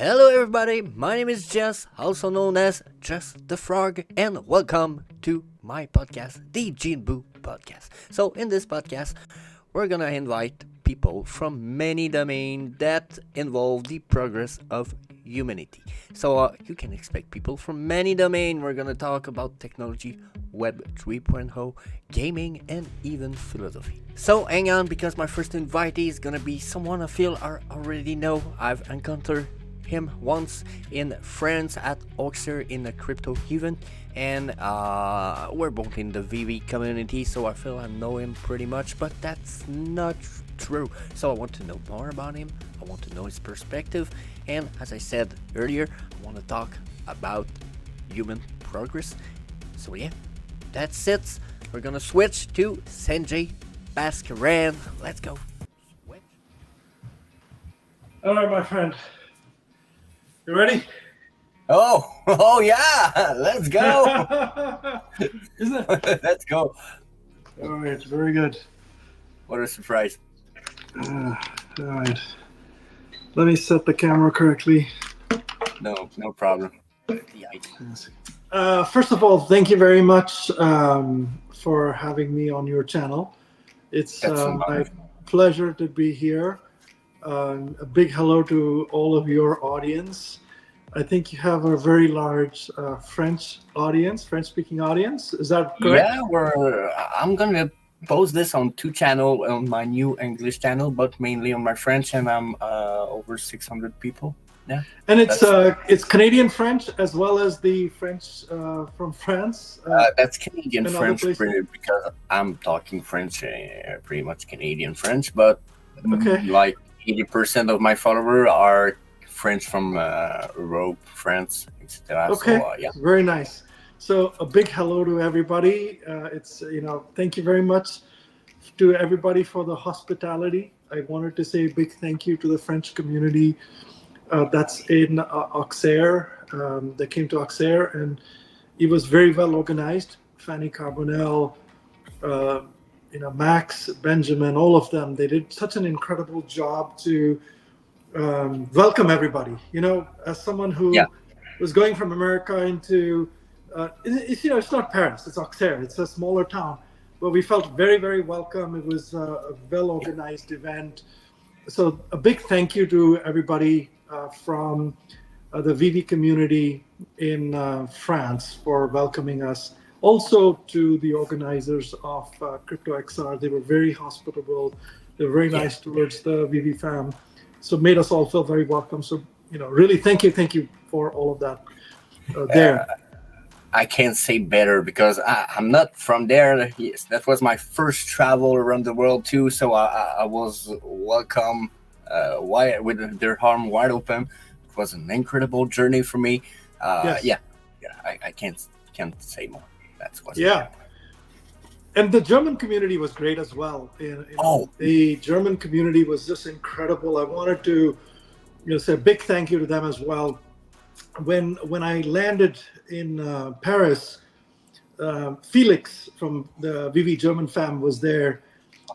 Hello, everybody. My name is Jess, also known as Jess the Frog, and welcome to my podcast, the Jinbu podcast. So, in this podcast, we're gonna invite people from many domains that involve the progress of humanity. So, you can expect people from many domains. We're gonna talk about technology, Web 3.0, gaming, and even philosophy. So, hang on, because my first invitee is gonna be someone I feel I already know. I've encountered him once in France at Auxerre in a crypto event, and we're both in the VeVe community, so I feel I know him pretty much, but that's not true. So I want to know more about him, I want to know his perspective, and as I said earlier, I want to talk about human progress. So yeah, that's it. We're gonna switch to Sanjay Bascaran. Let's go. Switch. All right, my friend. You ready? Oh yeah, let's go. Isn't it? Let's go. All right, very good. What a surprise. All right. Let me set the camera correctly. No problem. First of all, thank you very much for having me on your channel. It's my pleasure to be here. A big hello to all of your audience. I think you have a very large French-speaking audience. Is that correct? Yeah, I'm gonna post this on two channels, on my new English channel, but mainly on my French, and I'm over 600 people. Yeah, and it's Canadian French as well as the French from France. That's Canadian French because I'm talking French, pretty much Canadian French, but like 80% of my followers are French from Europe, France, etc. Okay, so, yeah. Very nice. So a big hello to everybody. Thank you very much to everybody for the hospitality. I wanted to say a big thank you to the French community that's in Auxerre. They came to Auxerre, and it was very well organized. Fanny Carbonell, Max, Benjamin, all of them. They did such an incredible job to welcome everybody. As someone who was going from America into, it's not Paris, it's Auxerre. It's a smaller town, but we felt very, very welcome. It was a well-organized event. So a big thank you to everybody from the VeVe community in France for welcoming us. Also to the organizers of CryptoXR, they were very hospitable. They were very nice towards the VeVe fam. So made us all feel very welcome. So, really thank you for all of that there. I can't say better because I'm not from there. Yes, that was my first travel around the world too. So I was welcome with their arm wide open. It was an incredible journey for me. I can't say more. That's what. And the German community was great as well. The German community was just incredible. I wanted to, say a big thank you to them as well. When I landed in Paris, Felix from the VeVe German fam was there,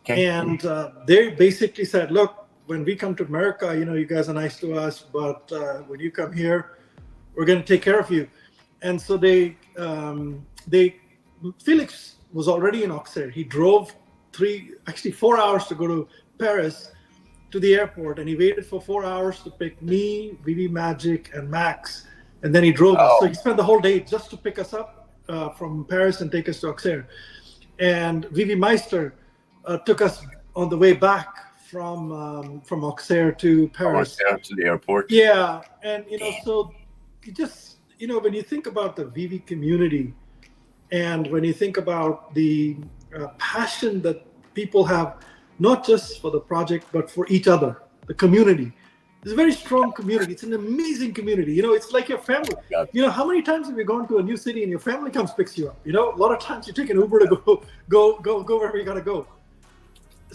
and they basically said, "Look, when we come to America, you guys are nice to us, but when you come here, we're going to take care of you." And so Felix was already in Auxerre. He drove 4 hours to go to Paris to the airport, and he waited for 4 hours to pick me, VeVe Magic, and Max, and then he drove us. So he spent the whole day just to pick us up from Paris and take us to Auxerre. And VeVe Meister took us on the way back from Auxerre to Paris. Auxerre to the airport. Yeah, and so you just when you think about the VeVe community, and when you think about the passion that people have, not just for the project, but for each other, the community. It's a very strong community. It's an amazing community. It's like your family. How many times have you gone to a new city and your family comes picks you up? A lot of times you take an Uber to go wherever you gotta go.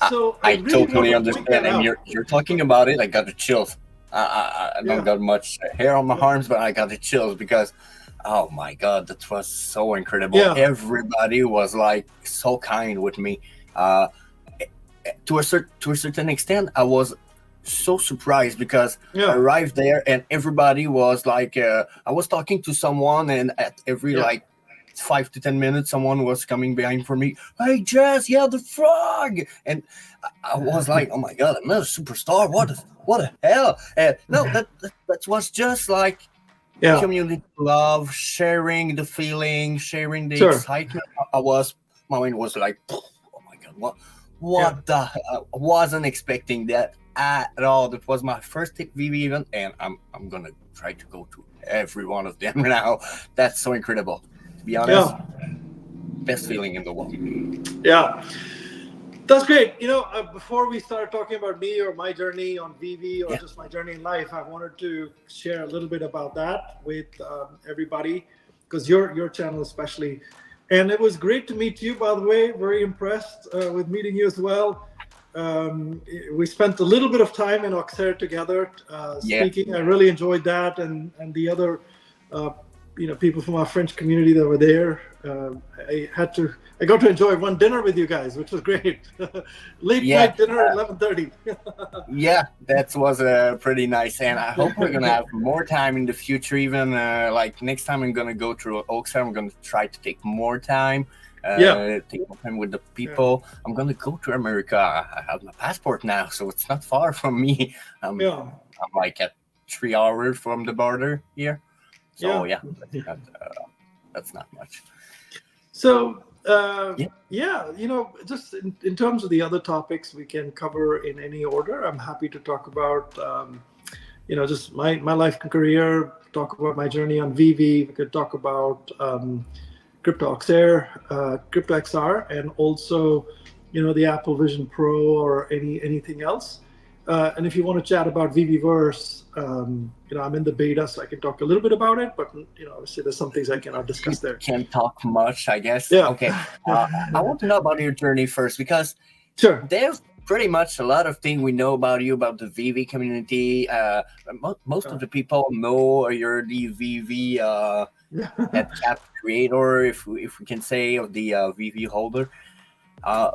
So I really totally understand. And you're talking about it. I got the chills. I don't got much hair on my arms, but I got the chills because, oh my God, that was so incredible. Everybody was like so kind with me. To a certain extent, I was so surprised because I Yeah. arrived there and everybody was like, I was talking to someone, and at every Yeah. like 5 to 10 minutes, someone was coming behind for me. Hey, Jess, yeah, the frog, and I was like, oh my god, I'm not a superstar. What the hell? No, that was just like Yeah. community love, sharing the feeling, sharing the Sure. excitement. My mind was like, oh my god, Yeah. what the hell? I wasn't expecting that at all. That was my first VeVe event, and I'm gonna try to go to every one of them now. That's so incredible. To be honest, Yeah. best feeling in the world. Yeah. That's great. Before we start talking about me or my journey on VV or Yeah, just my journey in life, I wanted to share a little bit about that with everybody, because your channel especially. And it was great to meet you, by the way. Very impressed with meeting you as well. We spent a little bit of time in Auxerre together yeah, speaking. I really enjoyed that, and the other uh, people from our French community that were there. I got to enjoy one dinner with you guys, which was great. Late yeah. night dinner, 11:30. Yeah, that was pretty nice, and I hope we're gonna have more time in the future. Even like next time I'm gonna go through Oakside, I'm gonna try to take more time, Yeah, take more time with the yeah, people. I'm gonna go to America. I have my passport now, so it's not far from me. yeah, I'm like at 3 hours from the border here, so yeah. yeah, that's not much. So, Yeah, yeah, just in terms of the other topics we can cover in any order, I'm happy to talk about, just my life and career, talk about my journey on VV. We could talk about Crypto XR, Crypto XR, and also, the Apple Vision Pro or anything else. And if you want to chat about VVverse, I'm in the beta, so I can talk a little bit about it. But obviously, there's some things I cannot discuss you there. can't talk much, I guess. Yeah. Okay, I want to know about your journey first because Sure. there's pretty much a lot of things we know about you, about the VV community. Most of the people know you're the VV headcap creator, if we can say, of the VV holder. Uh,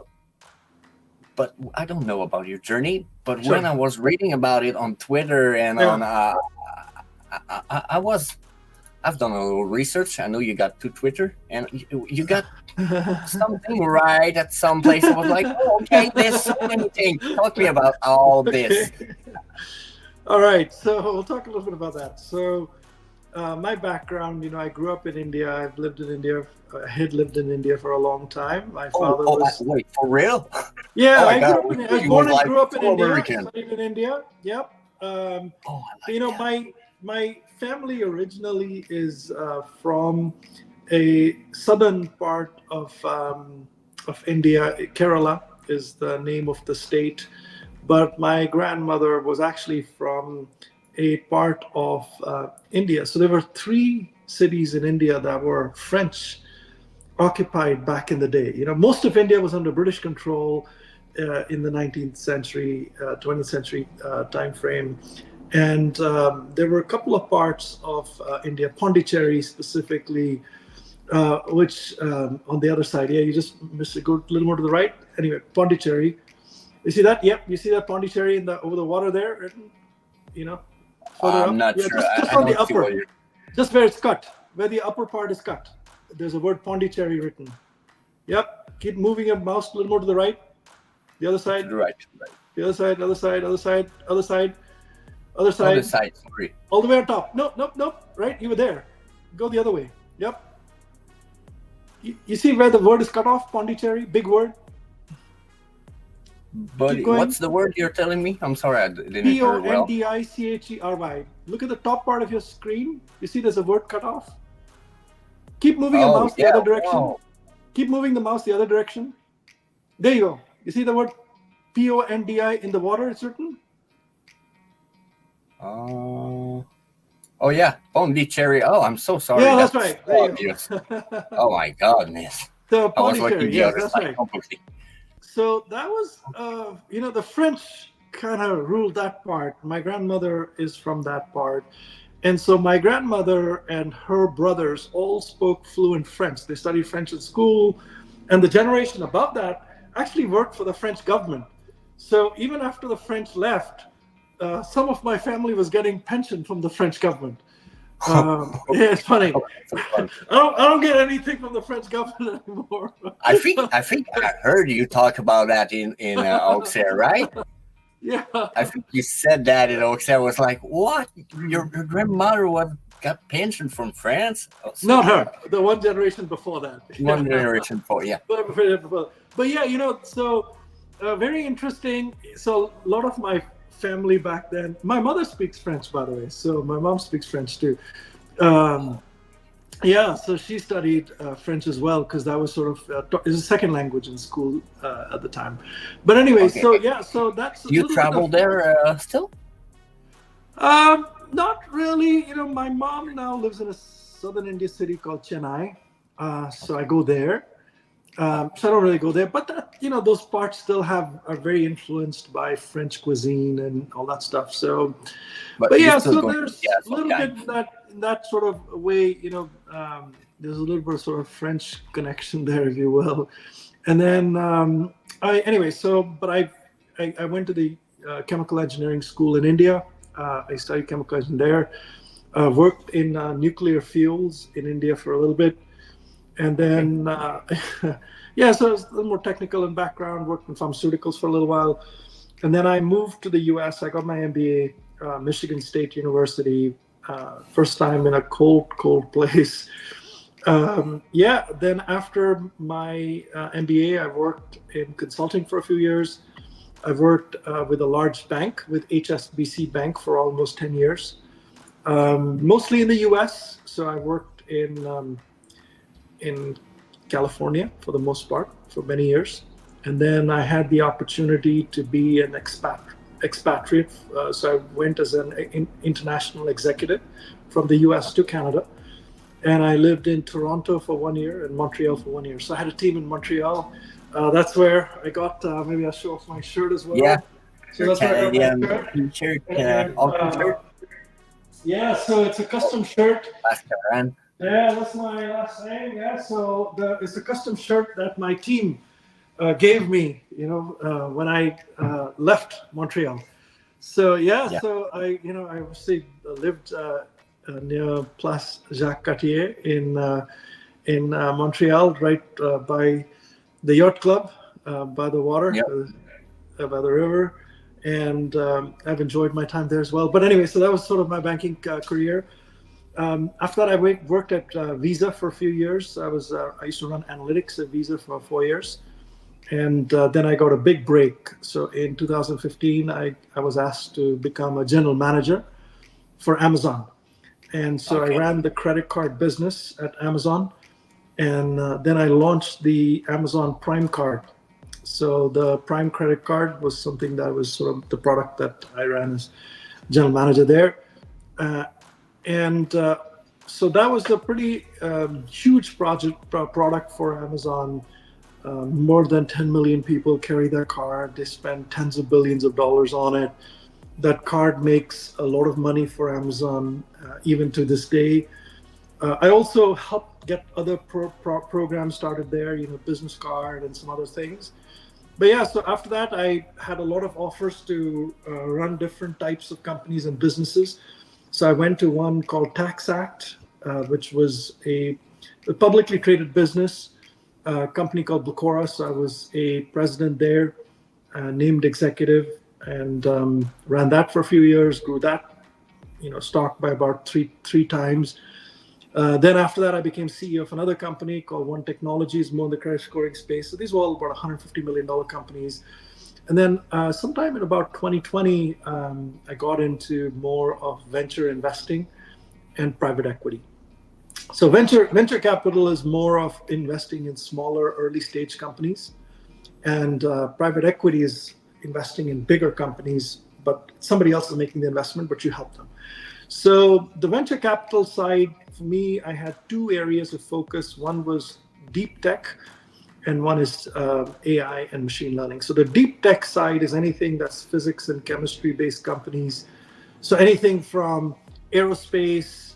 but I don't know about your journey. But Sure. when I was reading about it on Twitter and Yeah. on, I've done a little research. I know you got to Twitter, and you got something right at some place. I was like, oh, okay, there's so many things. Talk me about all this. Okay. All right. So we'll talk a little bit about that. So my background, I grew up in India. I've lived in India. I had lived in India for a long time. My father was. Wait, for real? Yeah, Oh my I God, grew up in. I was you born was and like grew up in full India. American. Studied in India. Yep. Oh, I like that. My family originally is from a southern part of India. Kerala is the name of the state, but my grandmother was actually from a part of India. So there were three cities in India that were French occupied back in the day. Most of India was under British control in the 19th century, 20th century time frame. And there were a couple of parts of India, Pondicherry specifically, which on the other side, yeah, you just missed it, go a little more to the right. Anyway, Pondicherry. You see that? Yep, you see that Pondicherry over the water there, written, further I'm up. not Yeah, sure. just I on the don't see what upper, you're. just where it's cut, where the upper part is cut. There's a word Pondicherry written. Yep. Keep moving your mouse a little more to the right. The other To side. the right. The other side. Other side. Other side. Other side. Other Other side. side. Sorry. All the way on top. Nope. Right. You were there. Go the other way. Yep. You see where the word is cut off? Pondicherry. Big word. But Keep going. what's the word you're telling me? I'm sorry, I didn't hear well. Pondichery. Look at the top part of your screen. You see there's a word cut off? Keep moving your mouse the other direction. Wow. Keep moving the mouse the other direction. There you go. You see the word Pondi in the water? It's written. Oh yeah, Pondicherry. Oh, I'm so sorry. Yeah, that's right. so There you obvious. go. Oh my goodness. So I was looking Pondicherry, the yes, other that's side right. completely. So that was, the French kind of ruled that part. My grandmother is from that part. And so my grandmother and her brothers all spoke fluent French. They studied French in school. And the generation above that actually worked for the French government. So even after the French left, some of my family was getting pension from the French government. Yeah, it's funny. So fun. I don't get anything from the French government anymore. I think I heard you talk about that in Auxerre, right? Yeah. I think you said that in Auxerre. Was like, what? Your grandmother got pension from France? Oh, so Not her. The one generation before that. one generation before, yeah. But yeah, so very interesting. So a lot of my family back then. My mother speaks French, by the way. So my mom speaks French too. Yeah, so she studied French as well because that was sort of it's a second language in school at the time. But anyway, Okay. so yeah, so that's a Do you little bit travel of- there still? Not really. My mom now lives in a southern India city called Chennai, so I go there. So I don't really go there, but those parts still are very influenced by French cuisine and all that stuff. So, but you're yeah, still so going- there's yeah, a little okay. bit in that sort of way. There's a little bit of sort of French connection there, if you will. And then but I went to the chemical engineering school in India. I studied chemical engineering there. Worked in nuclear fuels in India for a little bit. And then, yeah, so it's a little more technical in background, worked in pharmaceuticals for a little while. And then I moved to the US. I got my MBA, Michigan State University, first time in a cold place. Then after my MBA, I worked in consulting for a few years. I've worked with a large bank, with HSBC Bank, for almost 10 years, mostly in the US. So I worked in California for the most part for many years. And then I had the opportunity to be an expatriate. So I went as an international executive from the US to Canada. And I lived in Toronto for 1 year and Montreal for 1 year. So I had a team in Montreal. That's where I got, maybe I'll show off my shirt as well. Yeah. So that's where I got Canadian my shirt. t-shirt, And, awesome shirt. yeah, so it's a custom shirt. Pascaran. Yeah, that's my last name. Yeah, so it's a custom shirt that my team gave me, when I left Montreal. So yeah, so I obviously lived near Place Jacques Cartier in Montreal, right by the yacht club, by the water, by the river, and I've enjoyed my time there as well. But anyway, so that was sort of my banking career. After that, I worked at Visa for a few years. I used to run analytics at Visa for 4 years, and then I got a big break. So in 2015, I was asked to become a general manager for Amazon, and so I ran the credit card business at Amazon, and then I launched the Amazon Prime card. So the Prime credit card was something that was sort of the product that I ran as general manager there. So that was a pretty huge product for Amazon. More than 10 million people carry their card. They spend tens of billions of dollars on it. That card makes a lot of money for Amazon, even to this day. I also helped get other programs started there, business card and some other things. But yeah, so after that, I had a lot of offers to run different types of companies and businesses. So I went to one called TaxAct, which was a publicly traded business, company called Blacora. So I was a president there, named executive, and ran that for a few years, grew that, stock by about three times. Then after that, I became CEO of another company called One Technologies, more in the credit scoring space. So these were all about $150 million companies. And then sometime in about 2020, I got into more of venture investing and private equity. So venture capital is more of investing in smaller early stage companies, and private equity is investing in bigger companies, but somebody else is making the investment, but you help them. So the venture capital side, for me, I had two areas of focus. One was deep tech, and one is AI and machine learning. So the deep tech side is anything that's physics and chemistry based companies. So anything from aerospace,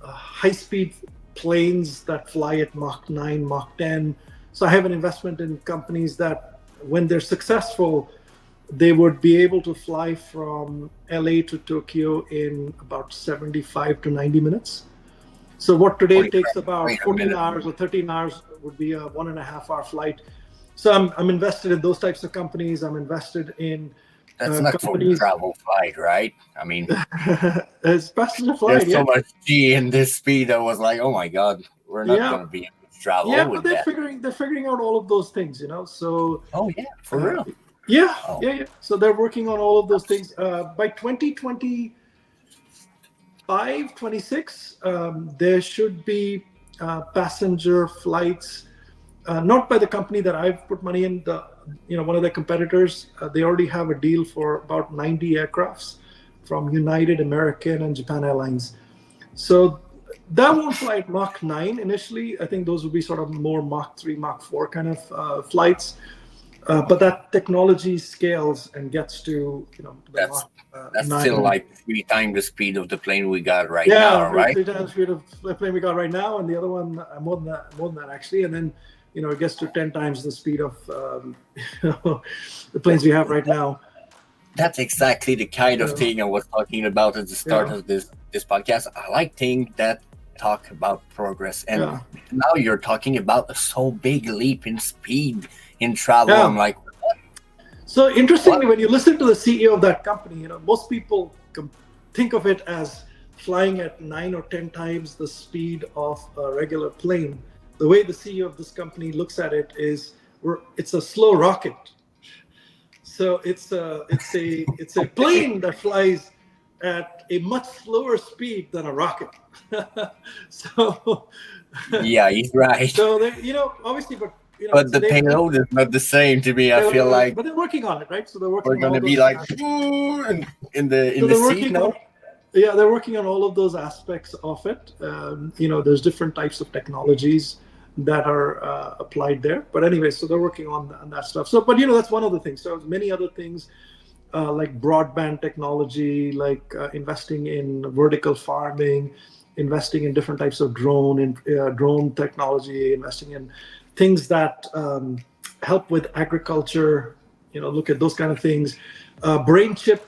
high speed planes that fly at Mach 9, Mach 10. So I have an investment in companies that when they're successful, they would be able to fly from LA to Tokyo in about 75 to 90 minutes. So what today Wait, takes about wait a 14 minute. hours or 13 hours would be a 1.5 hour flight. So I'm invested in those types of companies. I'm invested in That's not for the companies. travel flight, right? I mean, It's passenger flight, there's so yeah. much G in this speed. I was like, oh my god, we're not Yeah. gonna be able to travel Yeah, but with that. they're figuring out all of those things, So Oh yeah, for uh, real. yeah, Oh, yeah, yeah. So they're working on all of those things. By 2025, 26, there should be passenger flights, not by the company that I've put money in. One of their competitors, they already have a deal for about 90 aircrafts from United, American, and Japan Airlines. So that won't fly at Mach 9 initially. I think those will be sort of more Mach 3, Mach 4 kind of flights. But that technology scales and gets to the that's Mach that's still 9. like 3 times the speed of the plane we got right Yeah, now, right? three times speed of the plane we got right now, and the other one more than that actually. And then it gets to 10 times the speed of the planes we have right now. That's exactly the kind of Yeah, thing I was talking about at the start yeah, of this podcast. I like things that talk about progress, and yeah, now you're talking about a so big leap in speed in travel. I'm yeah. like, So interestingly, what? when you listen to the CEO of that company, most people think of it as flying at 9 or 10 times the speed of a regular plane. The way the CEO of this company looks at it is, it's a slow rocket. So it's a plane that flies at a much slower speed than a rocket. so Yeah, he's right. so they, obviously, but But so the payload is not the same to me. I feel like but they're working on it, right? So they're we're working on all gonna be those. like, "Ooh," in the So in the they're seat, working on, no? yeah, they're working on all of those aspects of it. There's different types of technologies that are applied there. But anyway, so they're working on that stuff. So, but that's one of the things. So many other things, like broadband technology, like investing in vertical farming, investing in different types of drone technology, investing in things that help with agriculture. Look at those kind of things. Brain chip,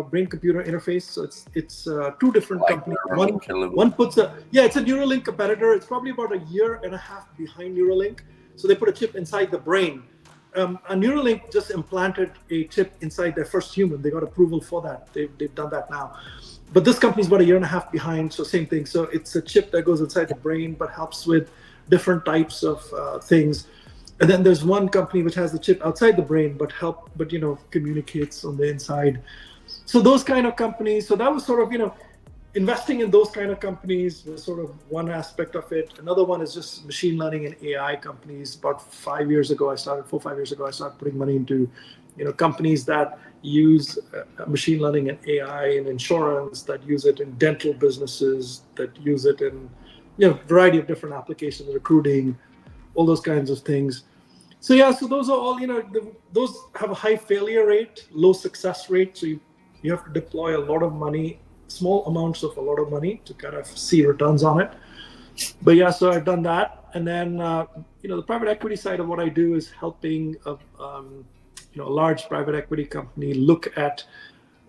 brain computer interface. So it's two different Like companies. One Neuralink a little. one puts a yeah, it's a Neuralink competitor. It's probably about a year and a half behind Neuralink. So they put a chip inside the brain. And Neuralink just implanted a chip inside their first human. They got approval for that. They've done that now. But this company's about a year and a half behind, so same thing. So it's a chip that goes inside the brain, but helps with different types of things. And then there's one company which has the chip outside the brain, but communicates on the inside. So those kind of companies. So that was sort of investing in those kind of companies was sort of one aspect of it. Another one is just machine learning and AI companies. About 4 or 5 years ago, I started putting money into, companies that use machine learning and AI in insurance, that use it in dental businesses, that use it in, a variety of different applications, recruiting, all those kinds of things. So yeah, so those are all, those have a high failure rate, low success rate. So you have to deploy a lot of money, small amounts of a lot of money to kind of see returns on it. But yeah, so I've done that. And then, the private equity side of what I do is helping a large private equity company look at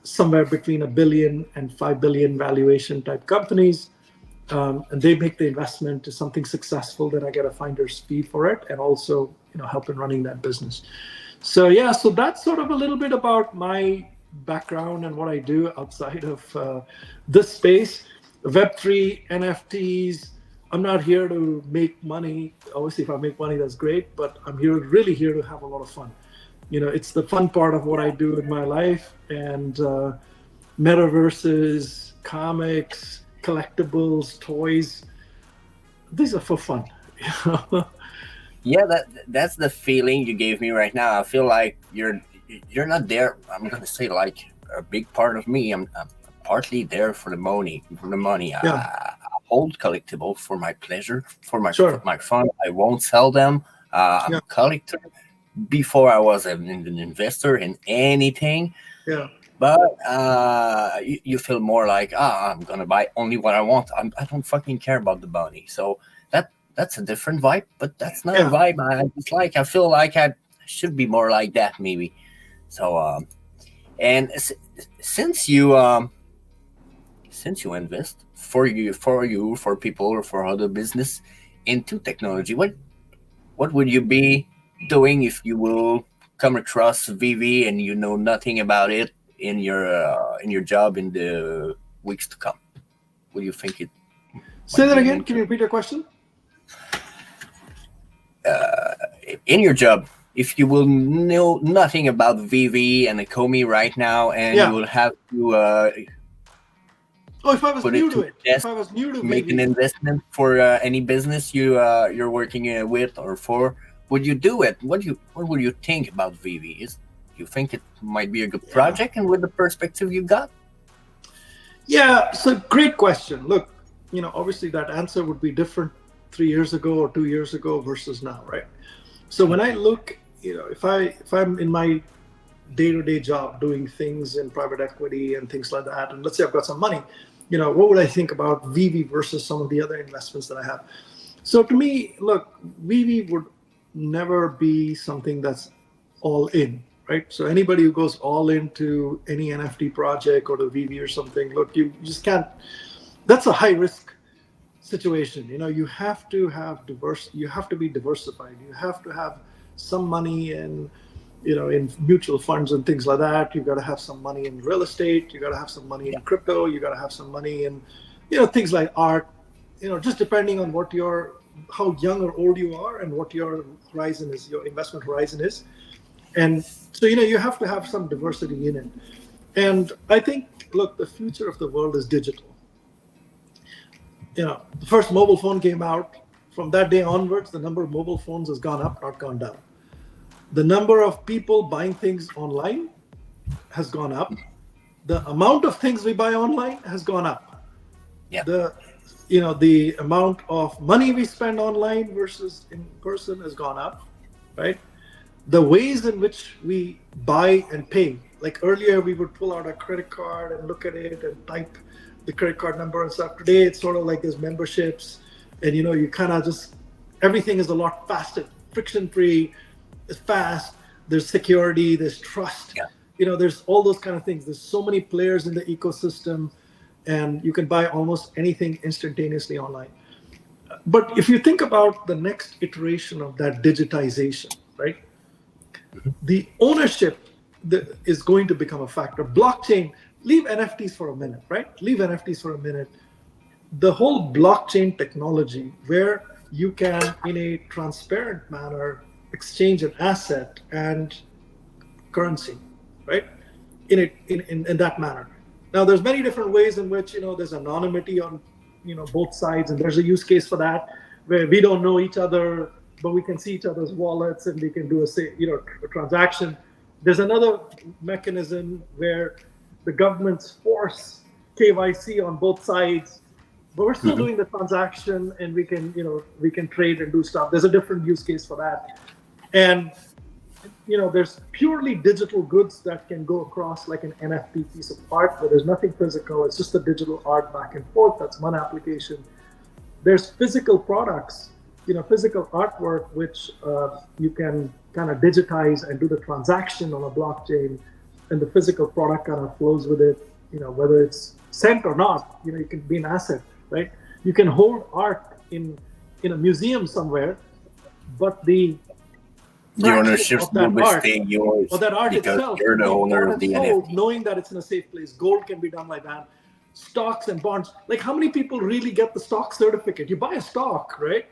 somewhere between $1 billion and $5 billion valuation type companies. And they make the investment to something successful, then I get a finder's fee for it, and also help in running that business. So yeah, so that's sort of a little bit about my background and what I do outside of this space. Web3, NFTs. I'm not here to make money. Obviously, if I make money, that's great. But I'm really here to have a lot of fun. It's the fun part of what I do in my life, and metaverses, comics, collectibles, toys. These are for fun. Yeah, that's the feeling you gave me right now. I feel like you're not there. I'm gonna say like a big part of me. I'm partly there for the money. For the money, Yeah. I hold collectibles for my pleasure, for Sure. my fun. I won't sell them. I'm Yeah. a collector. Before I was an investor in anything, Yeah. but you feel more like I'm gonna buy only what I want. I don't fucking care about the money. So that's a different vibe, but that's not a Yeah. vibe I dislike. I feel like I should be more like that maybe. So and since you invest for people or for other business into technology, what would you be doing if you will come across VeVe and you know nothing about it in your job in the weeks to come? What do you think it Say might that be an again. Can you repeat your question? in your job? If you will know nothing about VeVe and ECOMI right now, and you Yeah. will have to Oh, if I was put it new to to a it, if test I was new to to make an VV, investment for any business you're working with or for, would you do it? What would you think about VeVe? Is you think it might be a good yeah, project, and with the perspective you got? yeah. So great question. Look, obviously that answer would be different 3 years ago or 2 years ago versus now, right? So when I look, if I'm in my day-to-day job doing things in private equity and things like that, and let's say I've got some money, what would I think about VV versus some of the other investments that I have? So to me, look, VV would never be something that's all in, right? So anybody who goes all into any NFT project or the VV or something, look, you just can't. That's a high risk situation. You have to have diverse. You have to be diversified. You have to have some money in mutual funds and things like that. You got to have some money in real estate. You got to have some money in Yeah. crypto. You got to have some money in things like art. Just depending on how young or old you are and what your horizon is, your investment horizon is. And so you have to have some diversity in it. And I think, look, the future of the world is digital. The first mobile phone came out. From that day onwards, the number of mobile phones has gone up, not gone down. The number of people buying things online has gone up. The amount of things we buy online has gone up. Yeah. The amount of money we spend online versus in person has gone up, right? The ways in which we buy and pay, like earlier we would pull out a credit card and look at it and type the credit card number and stuff. Today it's sort of like there's memberships, and you kind of just, everything is a lot faster, friction free, it's fast, there's security, there's trust. Yeah. There's all those kind of things. There's so many players in the ecosystem, and you can buy almost anything instantaneously online. But if you think about the next iteration of that digitization, right? The ownership is going to become a factor. Blockchain, leave NFTs for a minute, right? Leave NFTs for a minute. The whole blockchain technology, where you can, in a transparent manner, exchange an asset and currency, right? In that manner. Now, there's many different ways in which there's anonymity on both sides, and there's a use case for that where we don't know each other, but we can see each other's wallets and we can do a transaction. There's another mechanism where the governments force KYC on both sides, but we're still doing the transaction, and we can trade and do stuff. There's a different use case for that. And there's purely digital goods that can go across, like an NFT piece of art where there's nothing physical. It's just the digital art back and forth. That's one application. There's physical products, physical artwork, which you can kind of digitize and do the transaction on a blockchain, and the physical product kind of flows with it, whether it's sent or not, it can be an asset, right? You can hold art in a museum somewhere, but the ownership of that will art, stay yours or that art because itself, you're the owner of the sold, NFT. knowing that it's in a safe place. Gold can be done like that. Stocks and bonds. Like, how many people really get the stock certificate? You buy a stock, right?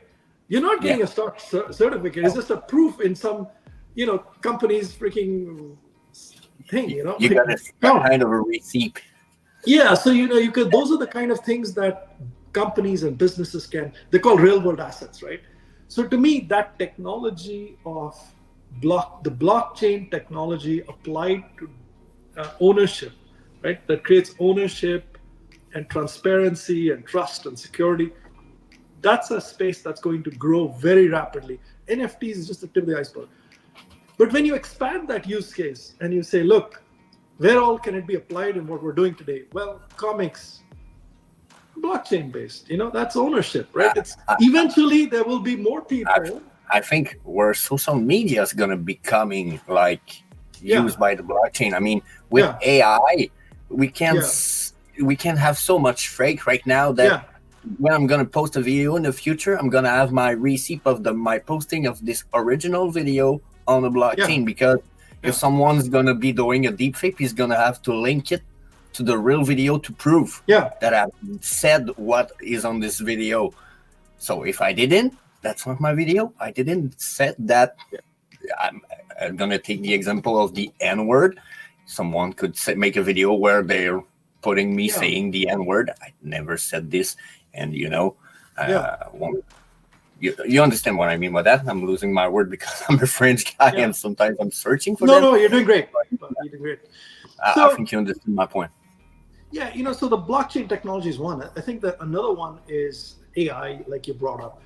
You're not getting a stock certificate. It's just a proof in some, company's freaking thing. You got a kind of a receipt. Yeah, so you could. Those are the kind of things that companies and businesses can. They're called real world assets, right? So to me, that technology of the blockchain technology applied to ownership, right? That creates ownership and transparency and trust and security. That's a space that's going to grow very rapidly. NFTs is just the tip of the iceberg. But when you expand that use case and you say, look, where all can it be applied in what we're doing today? Well, comics, blockchain based, that's ownership, right? It's eventually there will be more people. I think where social media is gonna be coming like used by the blockchain. I mean, with AI, we can have so much fake right now that when I'm gonna post a video in the future, I'm gonna have my receipt of my posting of this original video on the blockchain, because if someone's gonna be doing a deepfake, he's gonna have to link it to the real video to prove that I've said what is on this video. So if I didn't, that's not my video. I didn't said that. I'm gonna take the example of the N-word. Someone could make a video where they're putting me saying the N-word. I never said this, and you understand what I mean by that. I'm losing my word because I'm a French guy, and sometimes I'm searching for them. No, you're doing great. You're doing great. I think you understand my point. Yeah, so the blockchain technology is one. I think that another one is AI, like you brought up.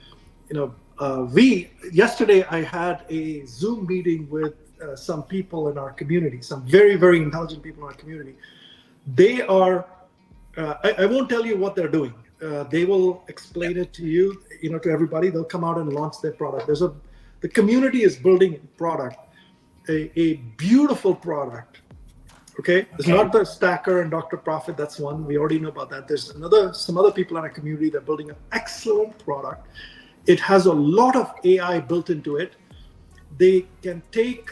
Yesterday I had a Zoom meeting with some people in our community, some very, very intelligent people in our community. They are, I won't tell you what they're doing. They will explain it to you, to everybody. They'll come out and launch their product. The community is building a product, a beautiful product. Okay, it's not the Stacker and Dr. Profit. That's one. We already know about that. There's some other people in our community that are building an excellent product. It has a lot of AI built into it. They can take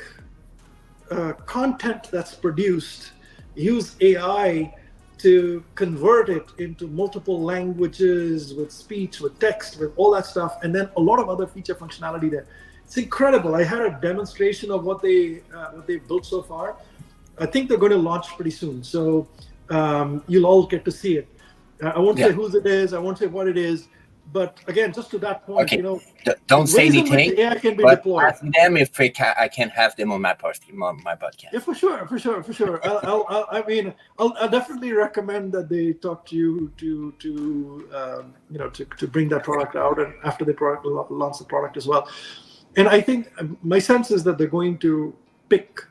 content that's produced, use AI to convert it into multiple languages, with speech, with text, with all that stuff, and then a lot of other feature functionality there. It's incredible. I had a demonstration of what they've built so far. I think they're going to launch pretty soon, so you'll all get to see it. I won't say whose it is. I won't say what it is. But again, just to that point, don't say anything. AI can be but deployed. Ask them if I can have them on my podcast. Yeah, for sure. I'll definitely recommend that they talk to you to bring that product out, and after they launch the product as well. And I think my sense is that they're going to pick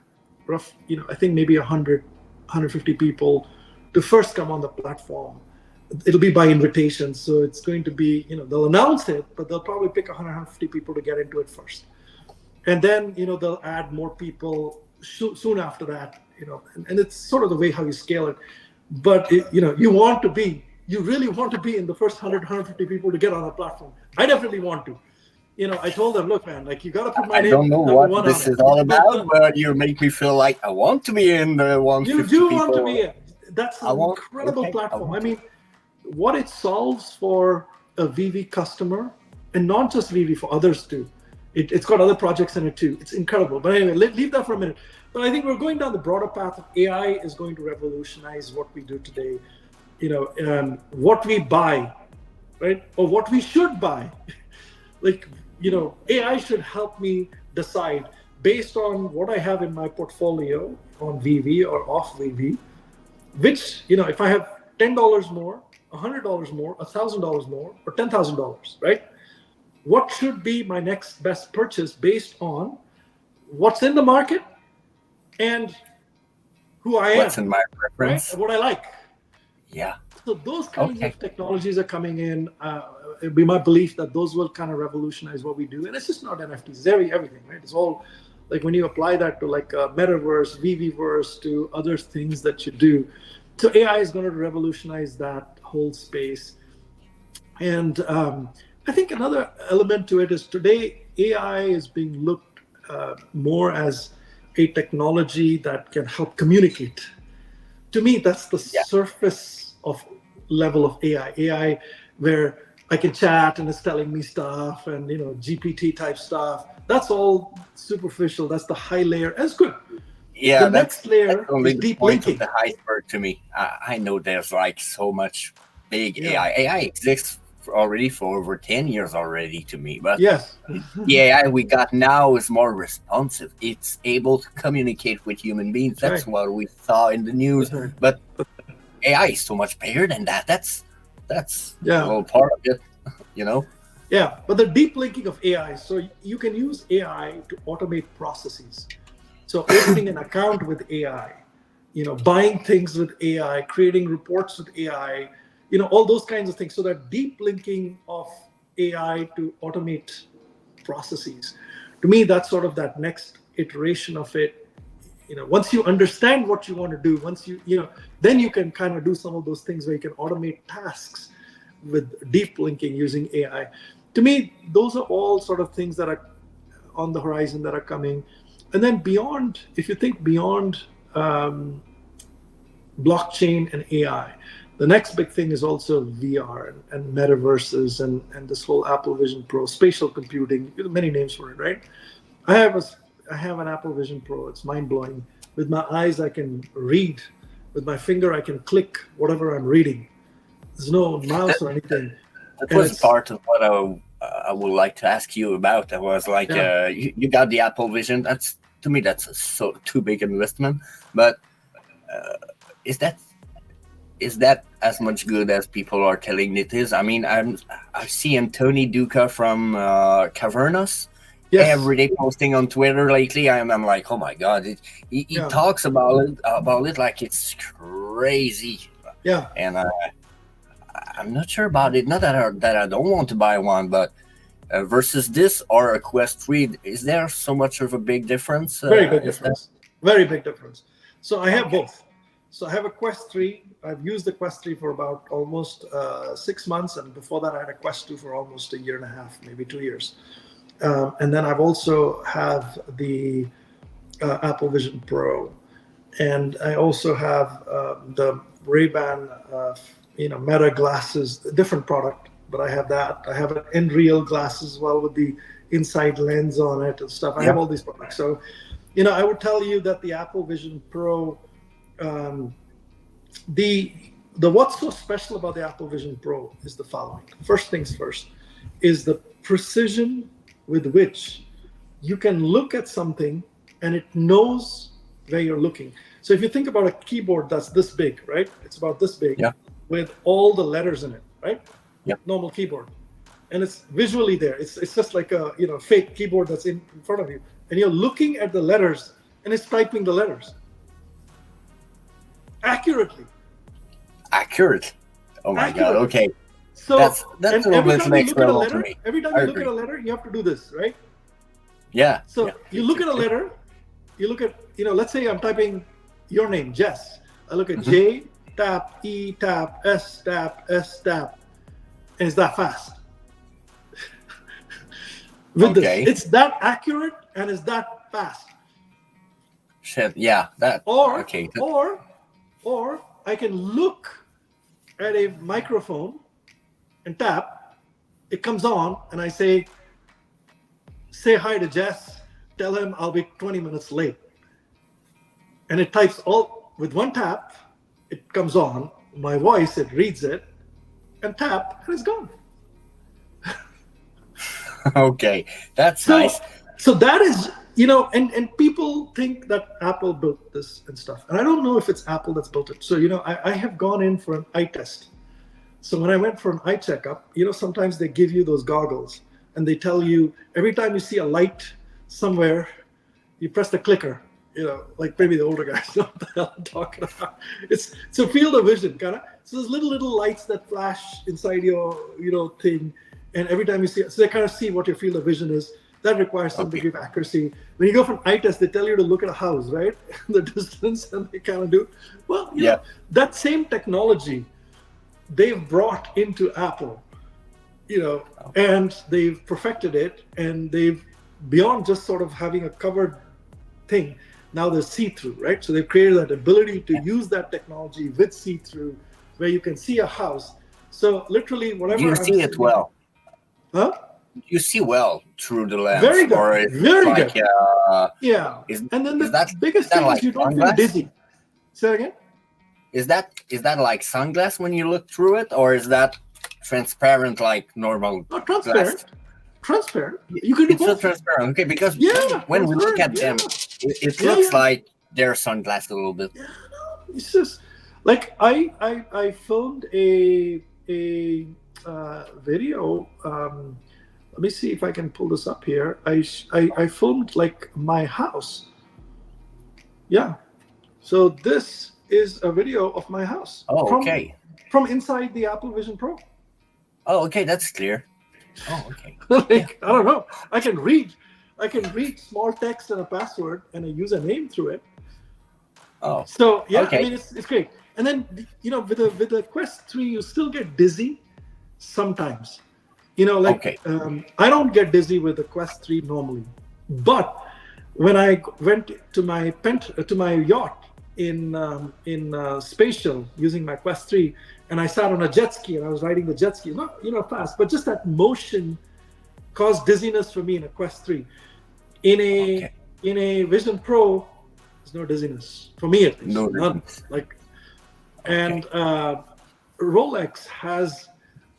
I think maybe 100, 150 people to first come on the platform. It'll be by invitation, so it's going to be, they'll announce it, but they'll probably pick 100, 150 people to get into it first. And then, they'll add more people soon after that, and it's sort of the way how you scale it. But, you really want to be in the first 100, 150 people to get on the platform. I definitely want to. I told them, look, man, you got to put my name. I don't know what this is all about, but you make me feel like I want to be in the 150 You do people. want to be in. That's an incredible platform. I mean, what it solves for a VeVe customer, and not just VeVe, for others too. It's got other projects in it too. It's incredible. But anyway, leave that for a minute. But I think we're going down the broader path of AI is going to revolutionize what we do today. What we buy, right? Or what we should buy. AI should help me decide based on what I have in my portfolio on VeVe or off VeVe, which, if I have $10 more, $100 more, $1,000 more, or $10,000, right? What should be my next best purchase based on what's in the market and who I am? What's in my preference? Right? And what I like. Yeah. So those kinds of technologies are coming in. It'd be my belief that those will kind of revolutionize what we do. And it's just not NFTs, it's everything, right? It's all like when you apply that to like a metaverse, VeVeverse, to other things that you do. So AI is going to revolutionize that whole space. And I think another element to it is today AI is being looked more as a technology that can help communicate. To me, that's the surface of level of AI where I can chat and it's telling me stuff and GPT type stuff. That's all superficial. That's the high layer. That's good. Yeah, the next layer only is deep point linking. of the iceberg to me. I know there's like so much big AI. AI exists already for over 10 years already to me, but yes, the AI we got now is more responsive. It's able to communicate with human beings. That's what we saw in the news. But AI is so much bigger than that. That's a little part of it, Yeah, but the deep linking of AI, so you can use AI to automate processes. So opening an account with AI, buying things with AI, creating reports with AI, all those kinds of things. So that deep linking of AI to automate processes, to me, that's sort of that next iteration of it. once you understand what you want to do, once then you can kind of do some of those things where you can automate tasks with deep linking using AI. To me, those are all sort of things that are on the horizon that are coming. And then beyond, if you think beyond blockchain and AI, the next big thing is also VR and metaverses and this whole Apple Vision Pro, spatial computing, many names for it, right? I have an Apple Vision Pro. It's mind-blowing. With my eyes, I can read. With my finger, I can click whatever I'm reading. There's no mouse or anything. That was part of what I would like to ask you about. I was like, you got the Apple Vision. That's, to me, that's so too big an investment. But is that as much good as people are telling it is? I mean, I've seen Tony Duca from Cavernos every day posting on Twitter lately. I'm like, oh my god, he talks about it like it's crazy. Yeah, and I'm not sure about it. Not that I don't want to buy one, but versus this or a Quest 3, is there so much of a big difference? Very big difference. Very big difference. So I have both. So I have a Quest 3. I've used the Quest 3 for about almost 6 months. And before that, I had a Quest 2 for almost a year and a half, maybe 2 years. And then I've also have the Apple Vision Pro. And I also have the Ray-Ban Meta glasses, a different product, but I have that. I have an Nreal glasses as well with the inside lens on it and stuff. I have all these products. So, I would tell you that the Apple Vision Pro, the what's so special about the Apple Vision Pro is the following. First things first is the precision with which you can look at something and it knows where you're looking. So if you think about a keyboard that's this big, right? It's about this big with all the letters in it, right? Yep. Normal keyboard. And it's visually there. It's just like a fake keyboard that's in front of you. And you're looking at the letters and it's typing the letters. Accurately. Accurate. Oh my god, okay. So that's a little bit next level to me. Every time you look at a letter, you have to do this, right? Yeah. So you look at a letter, you look at, let's say I'm typing your name, Jess. I look at J, tap, E, tap, S, tap, S, tap. And it's that fast. With this, it's that accurate and it's that fast. Shit, yeah. Or I can look at a microphone and tap, it comes on, and I say hi to Jess, tell him I'll be 20 minutes late. And it types all with one tap, it comes on, my voice, it reads it, and tap, and it's gone. Okay, that's nice. So that is, and people think that Apple built this and stuff. And I don't know if it's Apple that's built it. So, I have gone in for an eye test. So when I went for an eye checkup, sometimes they give you those goggles and they tell you every time you see a light somewhere, you press the clicker, like maybe the older guys know what the hell I'm talking about. It's a field of vision, kind of. So there's little lights that flash inside your, thing. And every time you see it, so they kind of see what your field of vision is. That requires some degree of accuracy. When you go for an eye test, they tell you to look at a house, right? The distance, and they kind of do. Well, that same technology they've brought into Apple, and they've perfected it, and they've, beyond just sort of having a covered thing, now there's see-through, right? So they've created that ability to use that technology with see-through, where you can see a house. So literally, whatever you see it well. Huh? You see well through the lens. Very good. Very good. Yeah. And then the biggest thing is you don't feel dizzy. Say it again. Is that like sunglass when you look through it, or is that transparent like normal? No, transparent. Glass? Transparent. You can do it's both. So transparent. Okay, because when we look at them, it looks like they're sunglass a little bit. Yeah, no, it's just like I filmed a video. Let me see if I can pull this up here. I filmed like my house. Yeah. So this is a video of my house. Oh, okay. From inside the Apple Vision Pro. Oh, okay. That's clear. Oh, okay. I don't know. I can read small text and a password and a username through it. Oh, So yeah, I okay. mean it's great. And then with the Quest 3, you still get dizzy sometimes. Like Okay. I don't get dizzy with the Quest 3 normally, but when I went to my yacht in Spatial using my Quest 3, and I sat on a jet ski and I was riding the jet ski, not fast, but just that motion caused dizziness for me in a Quest 3. In a Okay. in a Vision Pro, there's no dizziness for me at No least, none. reasons. Like, Okay. and Rolex has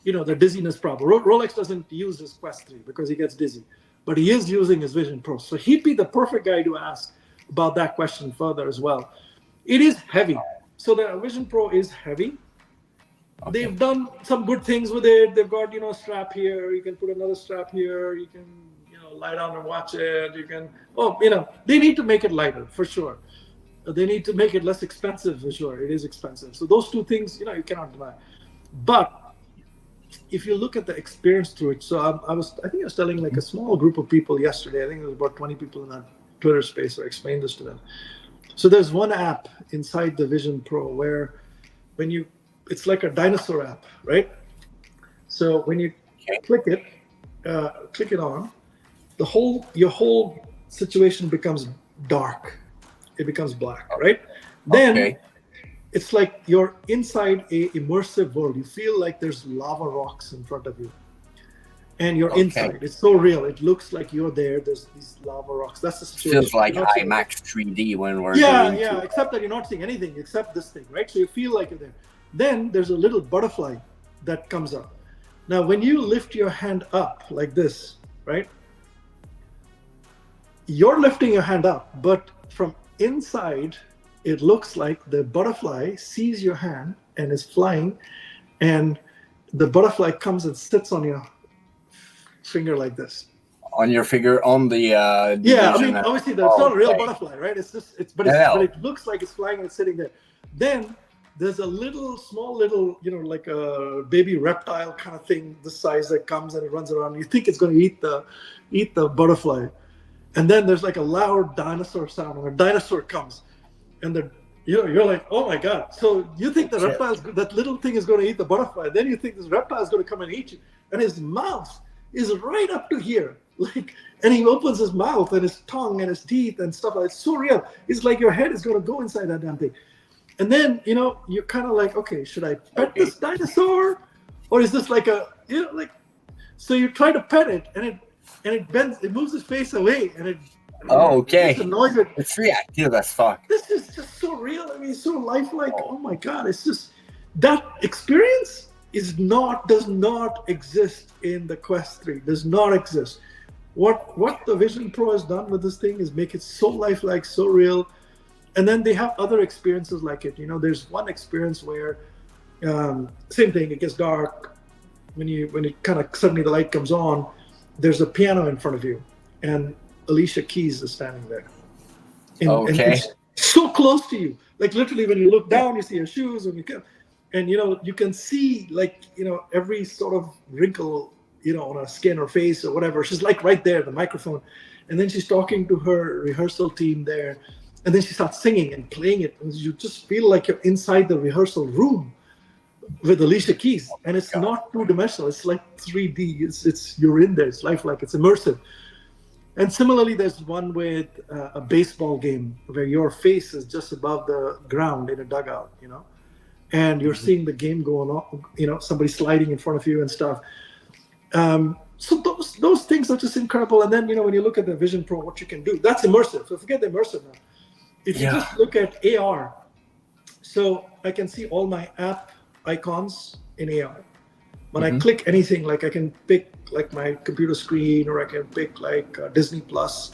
the dizziness problem. Rolex doesn't use his Quest 3 because he gets dizzy, but he is using his Vision Pro. So he'd be the perfect guy to ask about that question further as well. It is heavy. So the Vision Pro is heavy. Okay. They've done some good things with it. They've got a strap here. You can put another strap here. You can lie down and watch it. You can they need to make it lighter for sure. They need to make it less expensive for sure. It is expensive. So those two things you cannot deny. But if you look at the experience through it, so I think I was telling like a small group of people yesterday. I think there was about 20 people in that Twitter space. So I explained this to them. So there's one app inside the Vision Pro where it's like a dinosaur app, right? So when you click it on, your whole situation becomes dark. It becomes black, right? Then Okay. it's like you're inside a immersive world. You feel like there's lava rocks in front of you, and you're inside. It's so real. It looks like you're there. There's these lava rocks. That's the situation. Feels like You're not seeing IMAX 3D when we're yeah, going to. except that you're not seeing anything except this thing, right? So you feel like you're there. Then there's a little butterfly that comes up. Now, when you lift your hand up like this, right? You're lifting your hand up, but from inside, it looks like the butterfly sees your hand and is flying, and the butterfly comes and sits on your finger like this. On your figure on the Yeah, I division. mean, obviously, it's not a real butterfly, right? But it looks like it's flying and it's sitting there. Then there's a small little, like a baby reptile kind of thing, this size that comes and it runs around. You think it's going to eat the butterfly, and then there's like a loud dinosaur sound, and a dinosaur comes, and you're like, oh my god! So you think that little thing is going to eat the butterfly, then you think this reptile is going to come and eat you, and his mouth is right up to here. And he opens his mouth and his tongue and his teeth and stuff. It's so real. It's like your head is going to go inside that damn thing. And then, you're kind of like, okay, should I pet this dinosaur? Or is this like so you try to pet it and it bends, it moves its face away and it annoys it. It's reactive as fuck. This is just so real. I mean, so lifelike. Oh my God. It's just, that experience does not exist in the Quest 3. Does not exist. What the Vision Pro has done with this thing is make it so lifelike, so real. And then they have other experiences like it. There's one experience where same thing, it gets dark. When it kind of suddenly the light comes on, there's a piano in front of you, and Alicia Keys is standing there. And it's so close to you. Like literally when you look down, you see her shoes, and you can see every sort of wrinkle on her skin or face or whatever. She's like right there, the microphone. And then she's talking to her rehearsal team there. And then she starts singing and playing it. And you just feel like you're inside the rehearsal room with Alicia Keys. And it's not two-dimensional. It's like 3D. You're in there. It's lifelike. It's immersive. And similarly, there's one with a baseball game where your face is just above the ground in a dugout, and you're seeing the game going on, somebody sliding in front of you and stuff. So those things are just incredible. And then, when you look at the Vision Pro, what you can do, that's immersive. So forget the immersive now. If you just look at AR, so I can see all my app icons in AR. When I click anything, like I can pick like my computer screen, or I can pick like Disney Plus,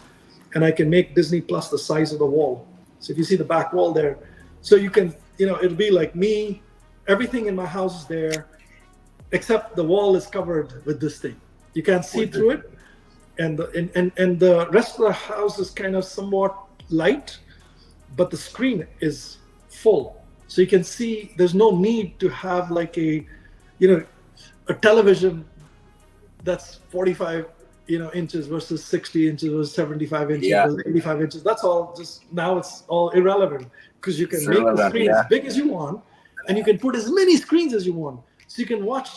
and I can make Disney Plus the size of the wall. So if you see the back wall there, so you can, it'll be like me, everything in my house is there, except the wall is covered with this thing. You can't see through it, and the rest of the house is kind of somewhat light, but the screen is full. So you can see there's no need to have like a television that's 45 inches versus 60 inches versus 75 inches Yeah. versus 85 inches. That's all just now it's all irrelevant because you can It's make the irrelevant, screen as big as you want and you can put as many screens as you want. So you can watch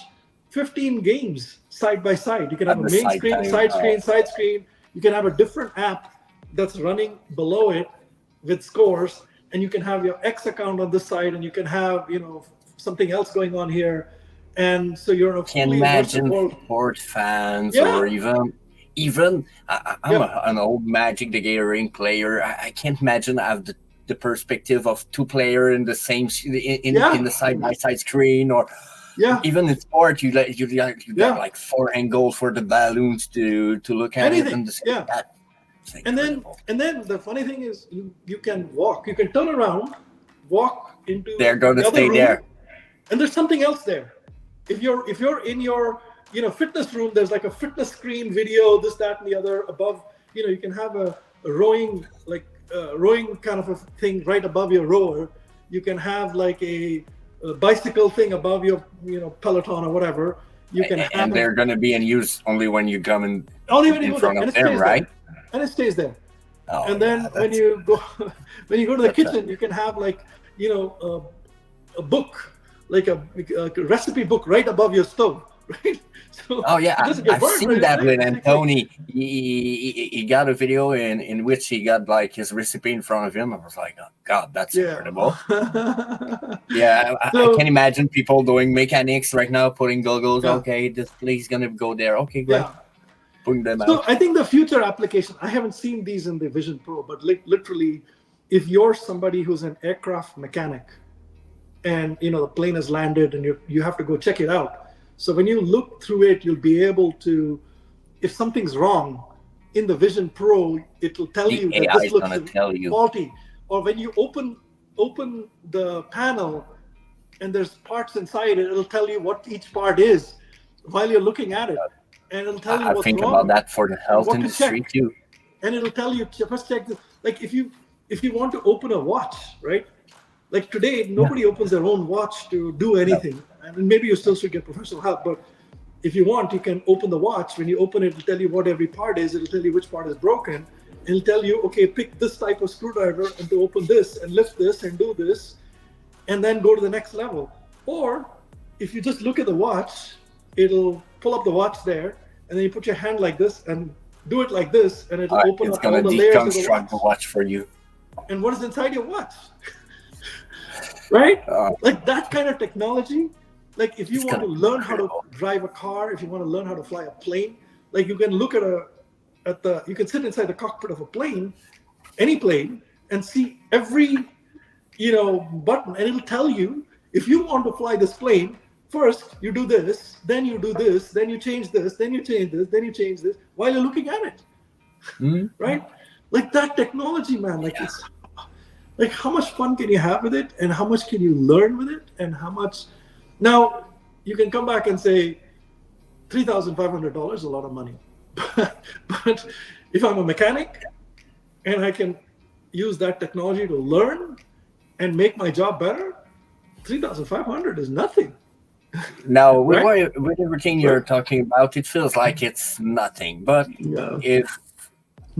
15 games side by side. You can have At a the main side screen, time. side screen. You can have a different app that's running below it with scores, and you can have your X account on this side, and you can have something else going on here, and so you're in a Can fully immersive imagine world. sport fans Yeah. or even I'm an old Magic the Gathering player. I can't imagine I have the perspective of two player in the same in the side by side screen, or even in sport you got like 4 angles for the balloons to look at it Anything. and And then the funny thing is you can walk, you can turn around, walk into they're going to the other stay room, there, and there's something else there. If you're in your fitness room, there's like a fitness screen, video, this, that, and the other above. You can have a rowing kind of a thing right above your rower. You can have like a bicycle thing above your Peloton or whatever. You can have and they're going to be in use only when you come in front of them, right? And it stays there. Oh, and then when you go to the kitchen, you can have like a book, like a recipe book right above your stove, right? So I've seen that with Anthony. He got a video in which he got like his recipe in front of him. I was like, oh God, that's incredible. I can imagine people doing mechanics right now, putting goggles. Okay, this place gonna go there. Okay, great. Putting them out. So I think the future application, I haven't seen these in the Vision Pro, but literally, if you're somebody who's an aircraft mechanic and the plane has landed and you have to go check it out. So when you look through it, you'll be able to, if something's wrong in the Vision Pro, it will tell you that this looks faulty. Or when you open the panel and there's parts inside it, it'll tell you what each part is while you're looking at it. And it'll tell you what's wrong. I think about that for the health industry too. And it'll tell you, first check this. Like if you want to open a watch, right? Like today, nobody opens their own watch to do anything. And maybe you still should get professional help. But if you want, you can open the watch. When you open it, it'll tell you what every part is. It'll tell you which part is broken. It'll tell you, okay, pick this type of screwdriver and to open this and lift this and do this. And then go to the next level. Or if you just look at the watch, it'll pull up the watch there. And then you put your hand like this and do it like this. And it'll open up all the layers of the watch for you. And what is inside your watch? Right? Like that kind of technology. Like if you want to learn how to drive a car, if you want to learn how to fly a plane, like you can look you can sit inside the cockpit of a plane, any plane, and see every button, and it'll tell you if you want to fly this plane. First, you do this, then you do this, then you change this, then you change this, then you change this while you're looking at it. Right? Like that technology, man. Like it's like how much fun can you have with it, and how much can you learn with it, and how much. Now you can come back and say $3,500 is a lot of money, but if I'm a mechanic and I can use that technology to learn and make my job better, $3,500 is nothing. Now, with everything you're talking about, it feels like it's nothing. But if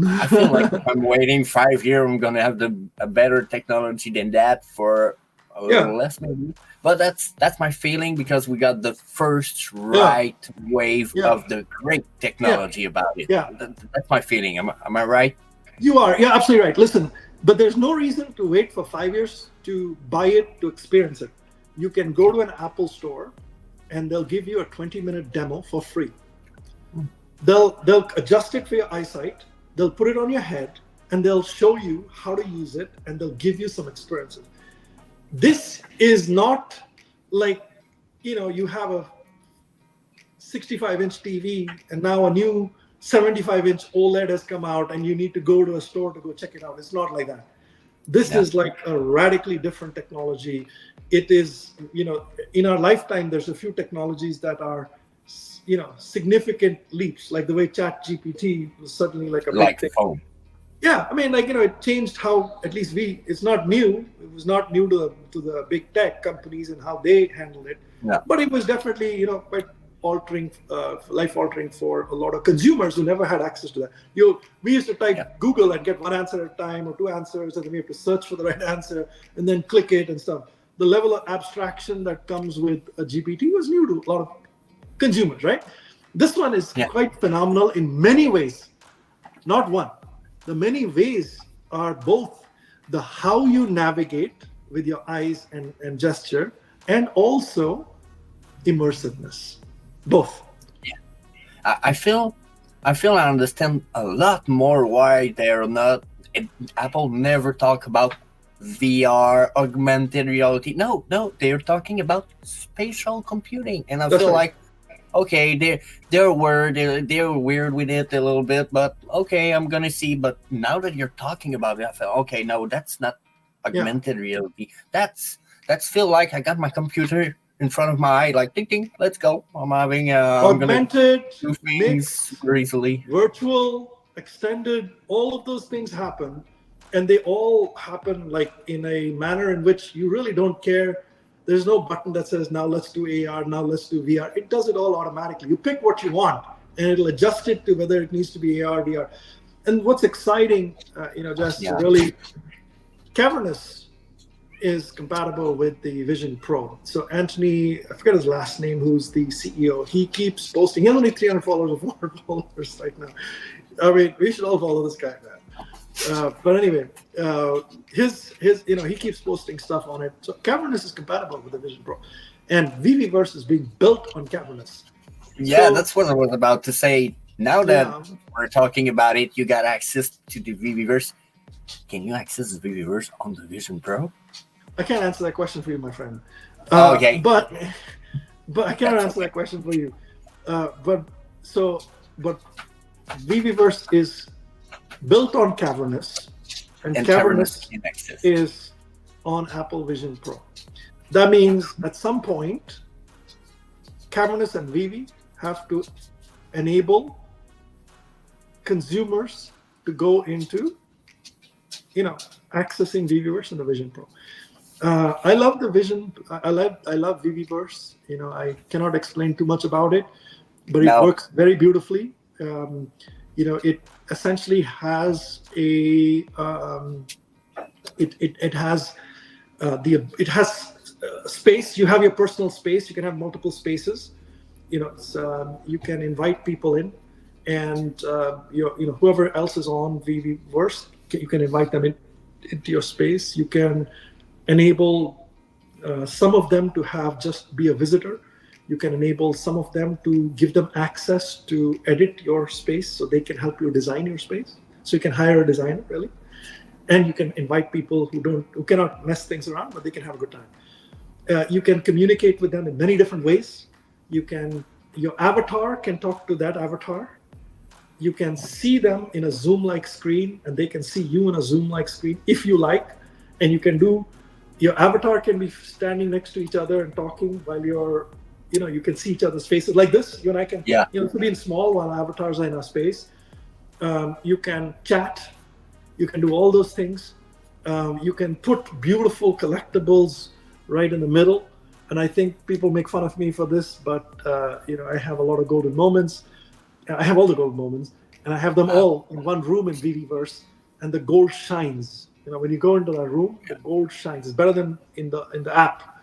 I feel like if I'm waiting 5 years, I'm gonna have a better technology than that for a little less, maybe. But that's my feeling because we got the first wave of the great technology about it. Yeah, that's my feeling. Am I right? You are. Yeah, absolutely right. Listen, but there's no reason to wait for 5 years to buy it, to experience it. You can go to an Apple store and they'll give you a 20-minute demo for free. They'll adjust it for your eyesight, they'll put it on your head, and they'll show you how to use it, and they'll give you some experiences. This is not like, you have a 65-inch TV and now a new 75-inch OLED has come out and you need to go to a store to go check it out. It's not like that. This is like a radically different technology. It is, in our lifetime, there's a few technologies that are, significant leaps, like the way ChatGPT was suddenly like a big thing. Phone. Yeah, I mean, it changed how, at least it's not new. It was not new to the big tech companies and how they handled it. Yeah. But it was definitely, quite life-altering for a lot of consumers who never had access to that. We used to type Google and get one answer at a time or two answers, and then we have to search for the right answer and then click it and stuff. The level of abstraction that comes with a GPT was new to a lot of consumers, right? This one is quite phenomenal in many ways, not one. The many ways are both the how you navigate with your eyes and gesture, and also immersiveness, both. I feel I understand a lot more why they're not. Apple never talk about VR, augmented reality. No, they're talking about spatial computing, and I feel like, okay, they're weird with it a little bit, but okay, I'm gonna see. But now that you're talking about it, I feel okay. No, that's not augmented reality. That's feel like I got my computer in front of my eye, like ding ding, let's go. I'm having augmented, do things super easily. Virtual, extended, all of those things happen, and they all happen like in a manner in which you really don't care. There's no button that says now let's do AR, now let's do VR. It does it all automatically. You pick what you want, and it'll adjust it to whether it needs to be AR, VR. And what's exciting, really, Cavernous is compatible with the Vision Pro. So Anthony, I forget his last name, who's the CEO, he keeps posting. He has only 300 followers or 400 followers right now. I mean, we should all follow this guy, man. But anyway, he keeps posting stuff on it. So Cavernous is compatible with the Vision Pro, and VeVeVerse is being built on Cavernous. Yeah, so, that's what I was about to say. Now that we're talking about it, you got access to the VeVeVerse. Can you access the VeVeVerse on the Vision Pro? I can't answer that question for you, my friend. Okay. But I can't answer that question for you. But VeVeVerse is built on Cavernous, and Cavernous is on Apple Vision Pro. That means at some point, Cavernous and VeVe have to enable consumers to go into, accessing VeVeVerse and the Vision Pro. I love the Vision. I love VeVeVerse. I cannot explain too much about it, but it works very beautifully. It essentially has it has space. You have your personal space. You can have multiple spaces. You can invite people in, and whoever else is on VeVeVerse, you can invite them into your space. You can enable some of them to be a visitor. You can enable some of them to give them access to edit your space, so they can help you design your space. So you can hire a designer, really, and you can invite people who cannot mess things around, but they can have a good time. You can communicate with them in many different ways. Your avatar can talk to that avatar. You can see them in a Zoom-like screen, and they can see you in a Zoom-like screen if you like. And you can your avatar can be standing next to each other and talking while you can see each other's faces like this. You and I can, it could be in small while avatars are in our space. You can chat. You can do all those things. You can put beautiful collectibles right in the middle. And I think people make fun of me for this, but I have a lot of golden moments. I have all the golden moments, and I have them all in one room in VeVeVerse, and the gold shines. When you go into that room, the gold shines. It's better than in the app.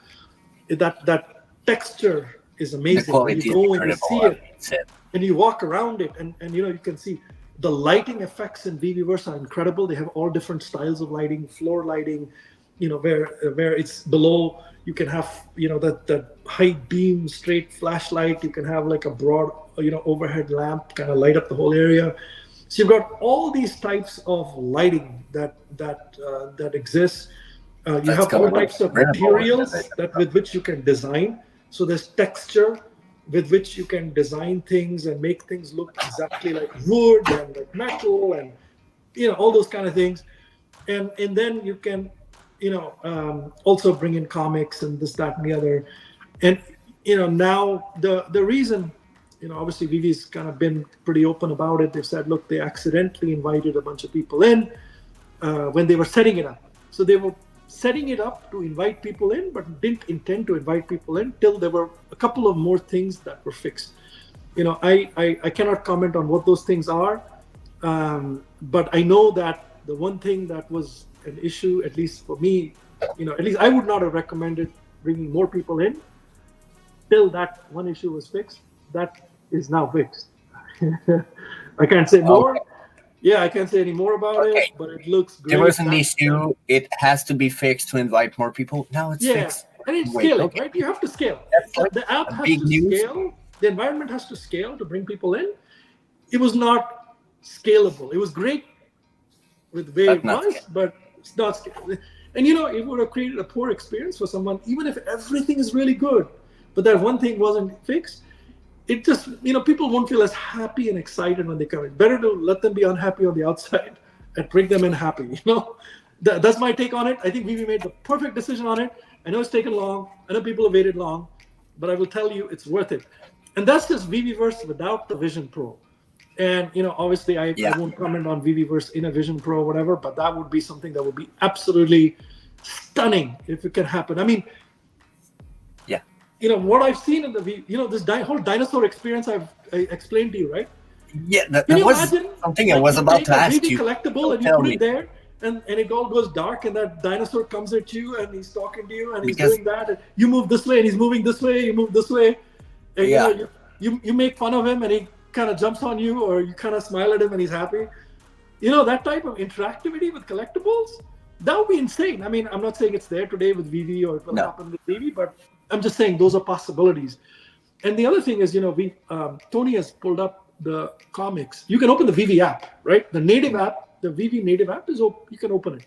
That texture is amazing. When you go and you see it, and you walk around it, and you can see the lighting effects in VeVeVerse are incredible. They have all different styles of lighting, floor lighting. Where it's below, you can have that high beam straight flashlight. You can have like a broad overhead lamp kind of light up the whole area. So you've got all these types of lighting that exists. You have all types of materials with which you can design. So there's texture with which you can design things and make things look exactly like wood and like metal and all those kind of things. And then you can also bring in comics and this, that, and the other. And now the reason, obviously VeVe's kind of been pretty open about it. They've said, look, they accidentally invited a bunch of people in when they were setting it up. So they were setting it up to invite people in, but didn't intend to invite people in till there were a couple of more things that were fixed. I cannot comment on what those things are, but I know that the one thing that was an issue, at least for me, at least I would not have recommended bringing more people in till that one issue was fixed. That is now fixed. I can't say more. Yeah, I can't say any more about it, but it looks great. There was an issue. It has to be fixed to invite more people. Now it's fixed. And it's scaling, right? You have to scale. The app has to scale. The environment has to scale to bring people in. It was not scalable. It was great with where it was, but it's not scalable. And it would have created a poor experience for someone, even if everything is really good, but that one thing wasn't fixed. It just, people won't feel as happy and excited when they come in. Better to let them be unhappy on the outside and bring them in happy. That's my take on it. I think VeVe made the perfect decision on it. I know it's taken long. I know people have waited long, but I will tell you it's worth it. And that's just VeVeverse without the Vision Pro. And obviously I won't comment on VeVeverse in a Vision Pro or whatever, but that would be something that would be absolutely stunning if it can happen. I mean, what I've seen in the this whole dinosaur experience I explained to you, right? Yeah, that was something I was about to ask you. Collectible and you put it there, and it all goes dark, and that dinosaur comes at you, and he's talking to you, and he's doing that, and you move this way, and he's moving this way, you move this way, and you make fun of him, and he kind of jumps on you, or you kind of smile at him, and he's happy. That type of interactivity with collectibles, that would be insane. I mean, I'm not saying it's there today with VeVe or it will happen with VeVe, but I'm just saying those are possibilities. And the other thing is, Tony has pulled up the comics. You can open the VeVe app, right? The native app, the VeVe native app is open. You can open it,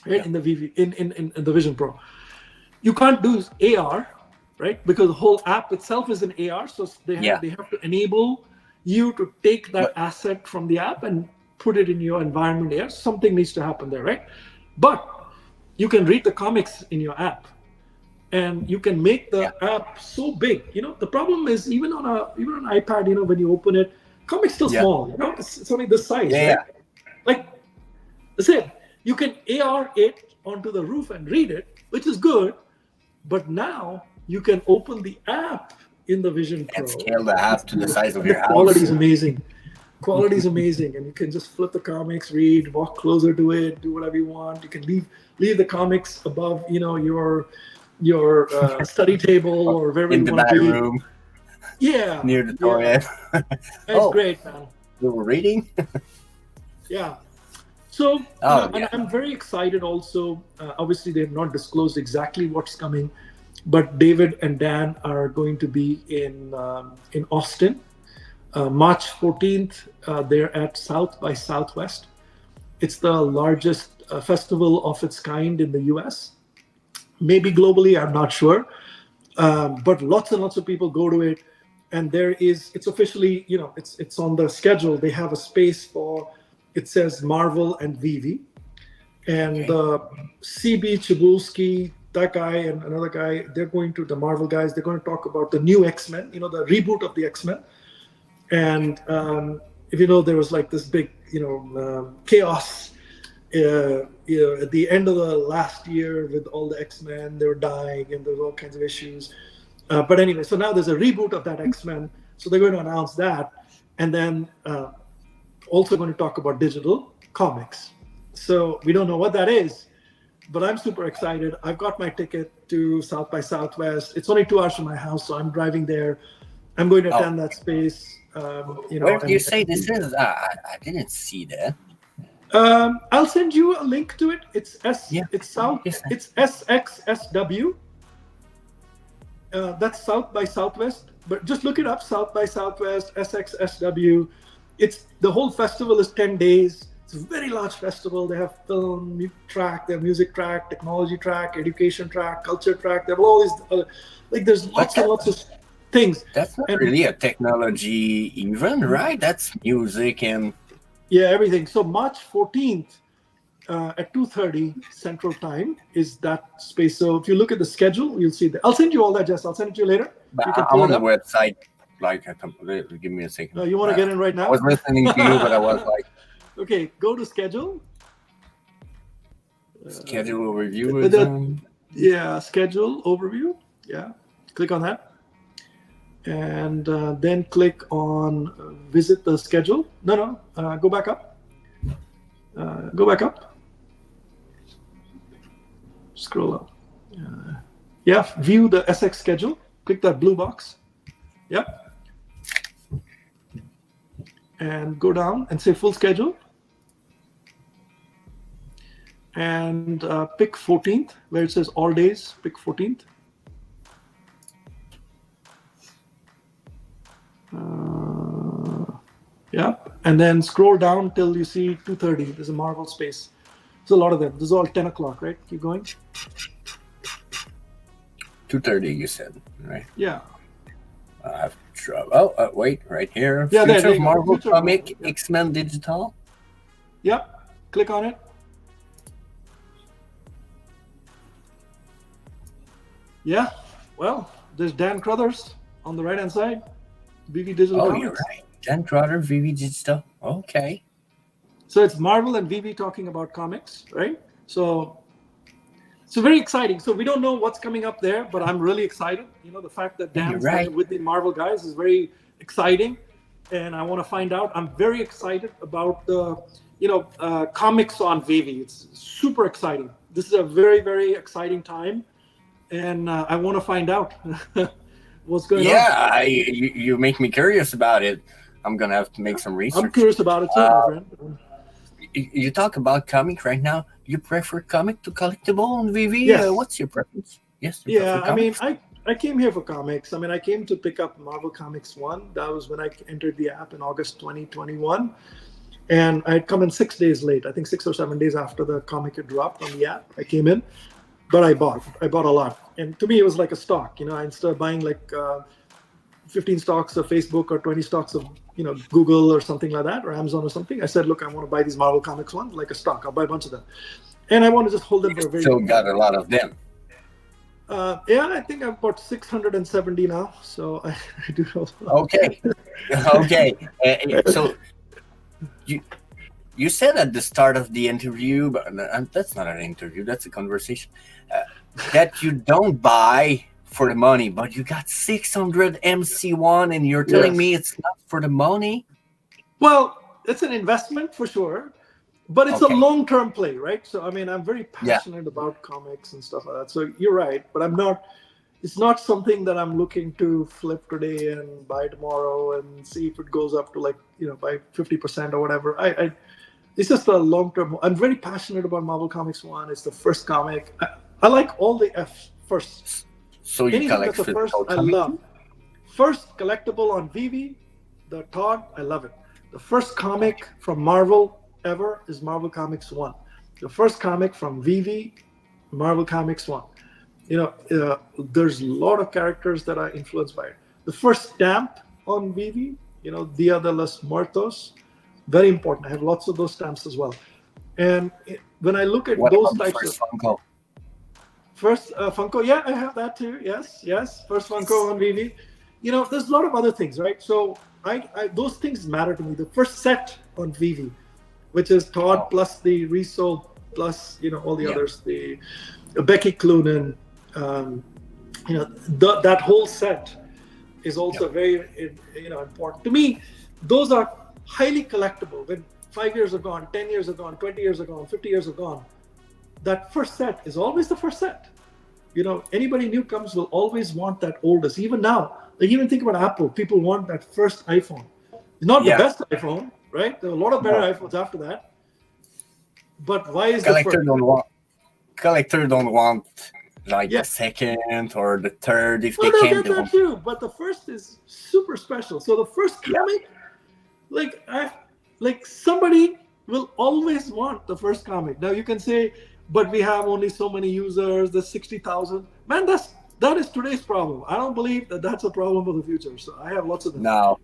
right? In the VeVe in the Vision Pro. You can't do AR, right? Because the whole app itself is in AR, so they have to enable you to take that asset from the app and put it in your environment there. Something needs to happen there, right? But you can read the comics in your app. And you can make the app so big. The problem is even on an iPad, when you open it, comic's still small. It's only this size. Right? Like I said, you can AR it onto the roof and read it, which is good. But now you can open the app in the Vision Pro and scale the app to the size of your house. Quality is amazing. And you can just flip the comics, read, walk closer to it, do whatever you want. You can leave the comics above, your study table or wherever in you the want to be. Room. Yeah. Near the toilet. That's great, man. We were reading. Yeah. So and I'm very excited also. Obviously, they've not disclosed exactly what's coming, but David and Dan are going to be in Austin. March 14th, they're at South by Southwest. It's the largest festival of its kind in the US. Maybe globally, I'm not sure, but lots and lots of people go to it, and it's officially, it's on the schedule. They have a space for, it says Marvel and VeVe, and CB Chbosky, that guy and another guy, they're going to, the Marvel guys, they're going to talk about the new X-Men, the reboot of the X-Men, and if there was like this big, chaos. At the end of the last year with all the X-Men, they were dying and there were all kinds of issues. But anyway, so now there's a reboot of that X-Men. So they're going to announce that. And then also going to talk about digital comics. So we don't know what that is, but I'm super excited. I've got my ticket to South by Southwest. It's only 2 hours from my house, so I'm driving there. I'm going to attend that space. Where do you say this is? I didn't see that. I'll send you a link to it. It's it's SXSW. That's South by Southwest. But just look it up, South by Southwest, SXSW. The whole festival is 10 days. It's a very large festival. They have film track, they have music track, technology track, education track, culture track. They have all these there's lots and lots of things. That's not really a technology event, right? That's music and everything. So March 14th at 2:30 Central Time is that space. So if you look at the schedule, you'll see that. I'll send you all that, Jess. I'll send it to you later. I'm on the website. Give me a second. You want to get in right now? I was listening to you, but I was like, okay, go to schedule. Schedule overview is yeah, schedule overview. Yeah, click on that, and then click on visit the schedule. No, go back up. Go back up. Scroll up. Yeah, view the SX schedule. Click that blue box. Yep. And go down and say full schedule. And pick 14th, where it says all days, pick 14th. Yep. And then scroll down till you see 2:30. There's a Marvel space. There's a lot of them. This is all 10 o'clock, right? Keep going. 2:30, you said, right? Yeah. Wait, right here. Yeah, Future there of you go. Marvel Future of Comic, Marvel, yeah. X-Men Digital. Yep. Click on it. Yeah. Well, there's Dan Crothers on the right-hand side. VeVe Digital Oh, Comics. you're right. Dan Crowder, VeVe Digital. Okay. So it's Marvel and VeVe talking about comics, right? So very exciting. So we don't know what's coming up there, but I'm really excited. You know, the fact that Dan's there with the Marvel guys is very exciting, and I want to find out. I'm very excited about the, comics on VeVe. It's super exciting. This is a very, very exciting time, and I want to find out what's going on. Yeah, you make me curious about it. I'm gonna have to make some research. I'm curious about it too, my friend. You talk about comic right now. You prefer comic to collectible on VeVe? Yes. What's your preference? Yes. Yeah, I mean, I came here for comics. I mean, I came to pick up Marvel Comics 1. That was when I entered the app in August 2021. And I had come in 6 days late. I think 6 or 7 days after the comic had dropped on the app, I came in. But I bought a lot. And to me, it was like a stock. Instead of buying like 15 stocks of Facebook or 20 stocks of Google or something like that, or Amazon or something, I said, look, I want to buy these Marvel Comics ones like a stock. I'll buy a bunch of them. And I want to just hold them for a very still long got time. a lot of them. Yeah, I think I've got 670 now, so I do know. Okay. So you said at the start of the interview, but that's not an interview, that's a conversation, that you don't buy for the money, but you got 600 MC1 and you're telling me it's not for the money? Well, it's an investment for sure, but it's a long-term play, right? So, I mean, I'm very passionate about comics and stuff like that. So you're right, but it's not something that I'm looking to flip today and buy tomorrow and see if it goes up to by 50% or whatever. It's just a long-term. I'm very passionate about Marvel Comics 1. It's the first comic. I like all the firsts. So you collect the first, I comics? love. First collectible on VeVe, the Todd, I love it. The first comic from Marvel ever is Marvel Comics 1. The first comic from VeVe, Marvel Comics 1. There's a lot of characters that are influenced by it. The first stamp on VeVe, Dia de los Muertos, very important. I have lots of those stamps as well. And when I look at those types of Funko? First Funko, yeah, I have that too. Yes. First Funko on VeVe. There's a lot of other things, right? So I those things matter to me. The first set on VeVe, which is Todd plus the Reso plus all the others, the Becky Cloonan, that whole set is also very important to me. Those are highly collectible. When 5 years are gone, 10 years are gone, 20 years are gone, 50 years are gone, that first set is always the first set. Anybody new comes will always want that oldest. Even now, even think about Apple. People want that first iPhone. It's not the best iPhone, right? There are a lot of better iPhones after that. But why is collector don't want like the second or the third if they they'll can't get that too. But the first is super special. So the first comic, somebody will always want the first comic. Now you can say, but we have only so many users. There's 60,000. Man, that is today's problem. I don't believe that that's a problem for the future. So I have lots of them. No,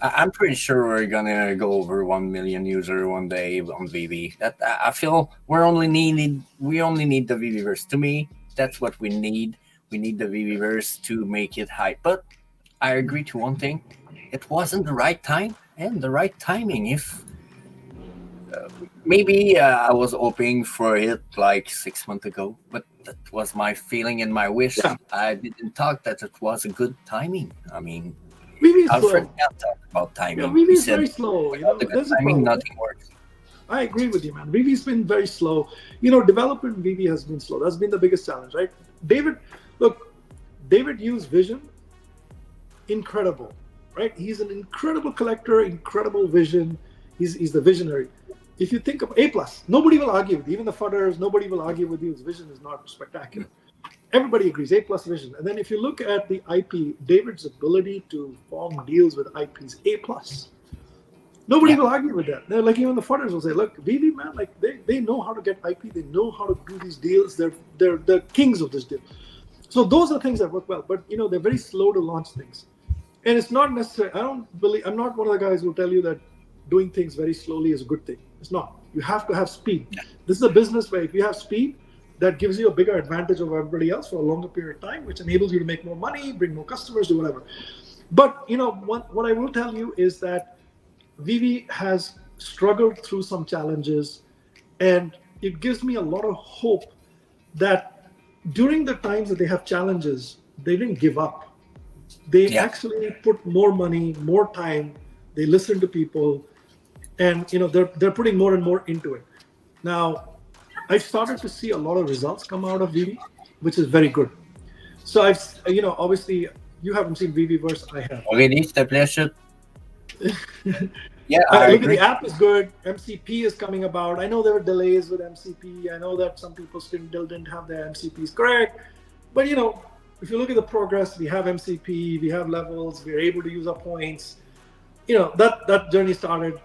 I'm pretty sure we're gonna go over 1 million user one day on VeVe. That I feel we only need the VeVeverse. To me, that's what we need. We need the VeVeverse to make it hype. But I agree to one thing: it wasn't the right time and the right timing. If maybe I was hoping for it like 6 months ago, but that was my feeling and my wish. Yeah, I didn't talk that it was a good timing. I mean, VV is Alfred slow. can't talk about Yeah, timing. VV He is said very slow. without the good There's a timing, problem. nothing works. I agree with you, man. VV's been very slow. Development in VV has been slow. That's been the biggest challenge, right? David, look, David used vision, incredible, right? He's an incredible collector, incredible vision. He's the visionary. If you think of A plus, nobody will argue with you. Even the fudders, nobody will argue with you. His vision is not spectacular. Everybody agrees, A plus vision. And then if you look at the IP, David's ability to form deals with IPs, A plus. Nobody Yeah, will argue with that. They're like, even the foreigners will say, look, VV, man, like they know how to get IP, they know how to do these deals. They're the kings of this deal. So those are things that work well, but they're very slow to launch things. And it's not necessary. I'm not one of the guys who will tell you that doing things very slowly is a good thing. It's not. You have to have speed. This is a business where if you have speed, that gives you a bigger advantage over everybody else for a longer period of time, which enables you to make more money, bring more customers, do whatever. But what I will tell you is that VV has struggled through some challenges, and it gives me a lot of hope that during the times that they have challenges, they didn't give up. They yeah, actually put more money, more time. They listen to people, and they're putting more and more into it. Now, I've started to see a lot of results come out of VV, which is very good. So obviously you haven't seen VVverse, I have. already, s'il te plaît, shit. Yeah, I Look, the agree. app is good. MCP is coming about. I know there were delays with MCP. I know that some people still didn't have their MCPs correct. But if you look at the progress, we have MCP, we have levels, we're able to use our points. That journey started.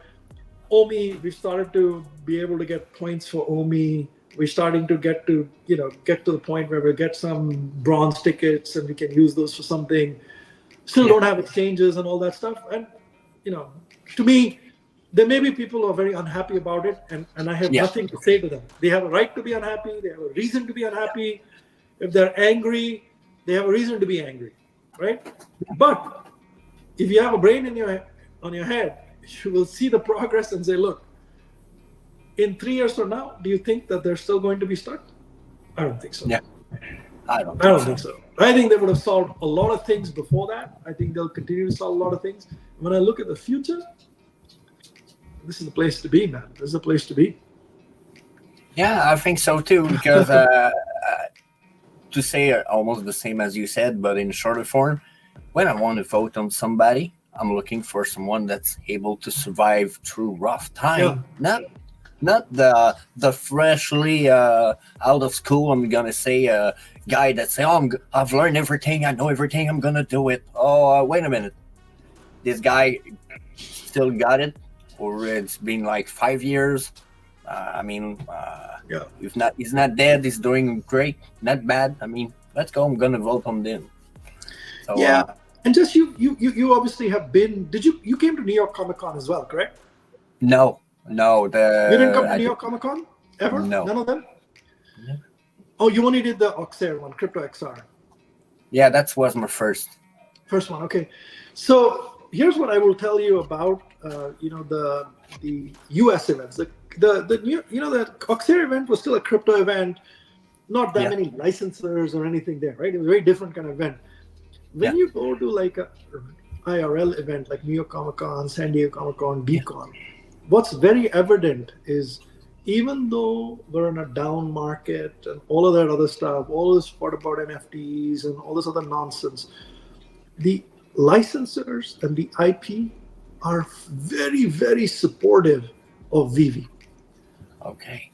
OMI, we've started to be able to get points for OMI. We're starting to get to the point where we get some bronze tickets and we can use those for something. Still Yeah, don't have exchanges and all that stuff. And to me, there may be people who are very unhappy about it, and I have yeah, nothing to say to them. They have a right to be unhappy. They have a reason to be unhappy. If they're angry, they have a reason to be angry, right? But if you have a brain on your head, you will see the progress and say, look, in 3 years from now, do you think that they're still going to be stuck? I don't think so. yeah. I don't I think don't so. think so. I think they would have solved a lot of things before that. I think they'll continue to solve a lot of things. When I look at the future, this is the place to be, man. This is the place to be. Yeah, I think so too. Because to say almost the same as you said, but in shorter form, when I want to vote on somebody, I'm looking for someone that's able to survive through rough Yeah. time. Not the freshly out of school. I'm gonna say guy that say, "Oh, I've learned everything. I know everything. I'm gonna do it." Oh, wait a minute. This guy still got it, or it's been like 5 years. I mean, Yeah. he's not dead. He's doing great, not bad. I mean, let's go. I'm gonna vote on them. So Yeah. And just you obviously have been. You came to New York Comic Con as well, correct? no, You didn't come to I New did York Comic Con ever? no. None of them? Oh, you only did the Oxair one, Crypto XR. Yeah, that was my first. First one, okay. So here's what I will tell you about the US events. The Oxair event was still a crypto event, not that Yeah, many licensors or anything there, right? It was a very different kind of event. yeah, When you go to like a IRL event like New York Comic Con, San Diego Comic Con, yeah, DCon, what's very evident is even though we're in a down market and all of that other stuff, all this part about NFTs and all this other nonsense, the licensors and the IP are very, very supportive of VeVe. okay,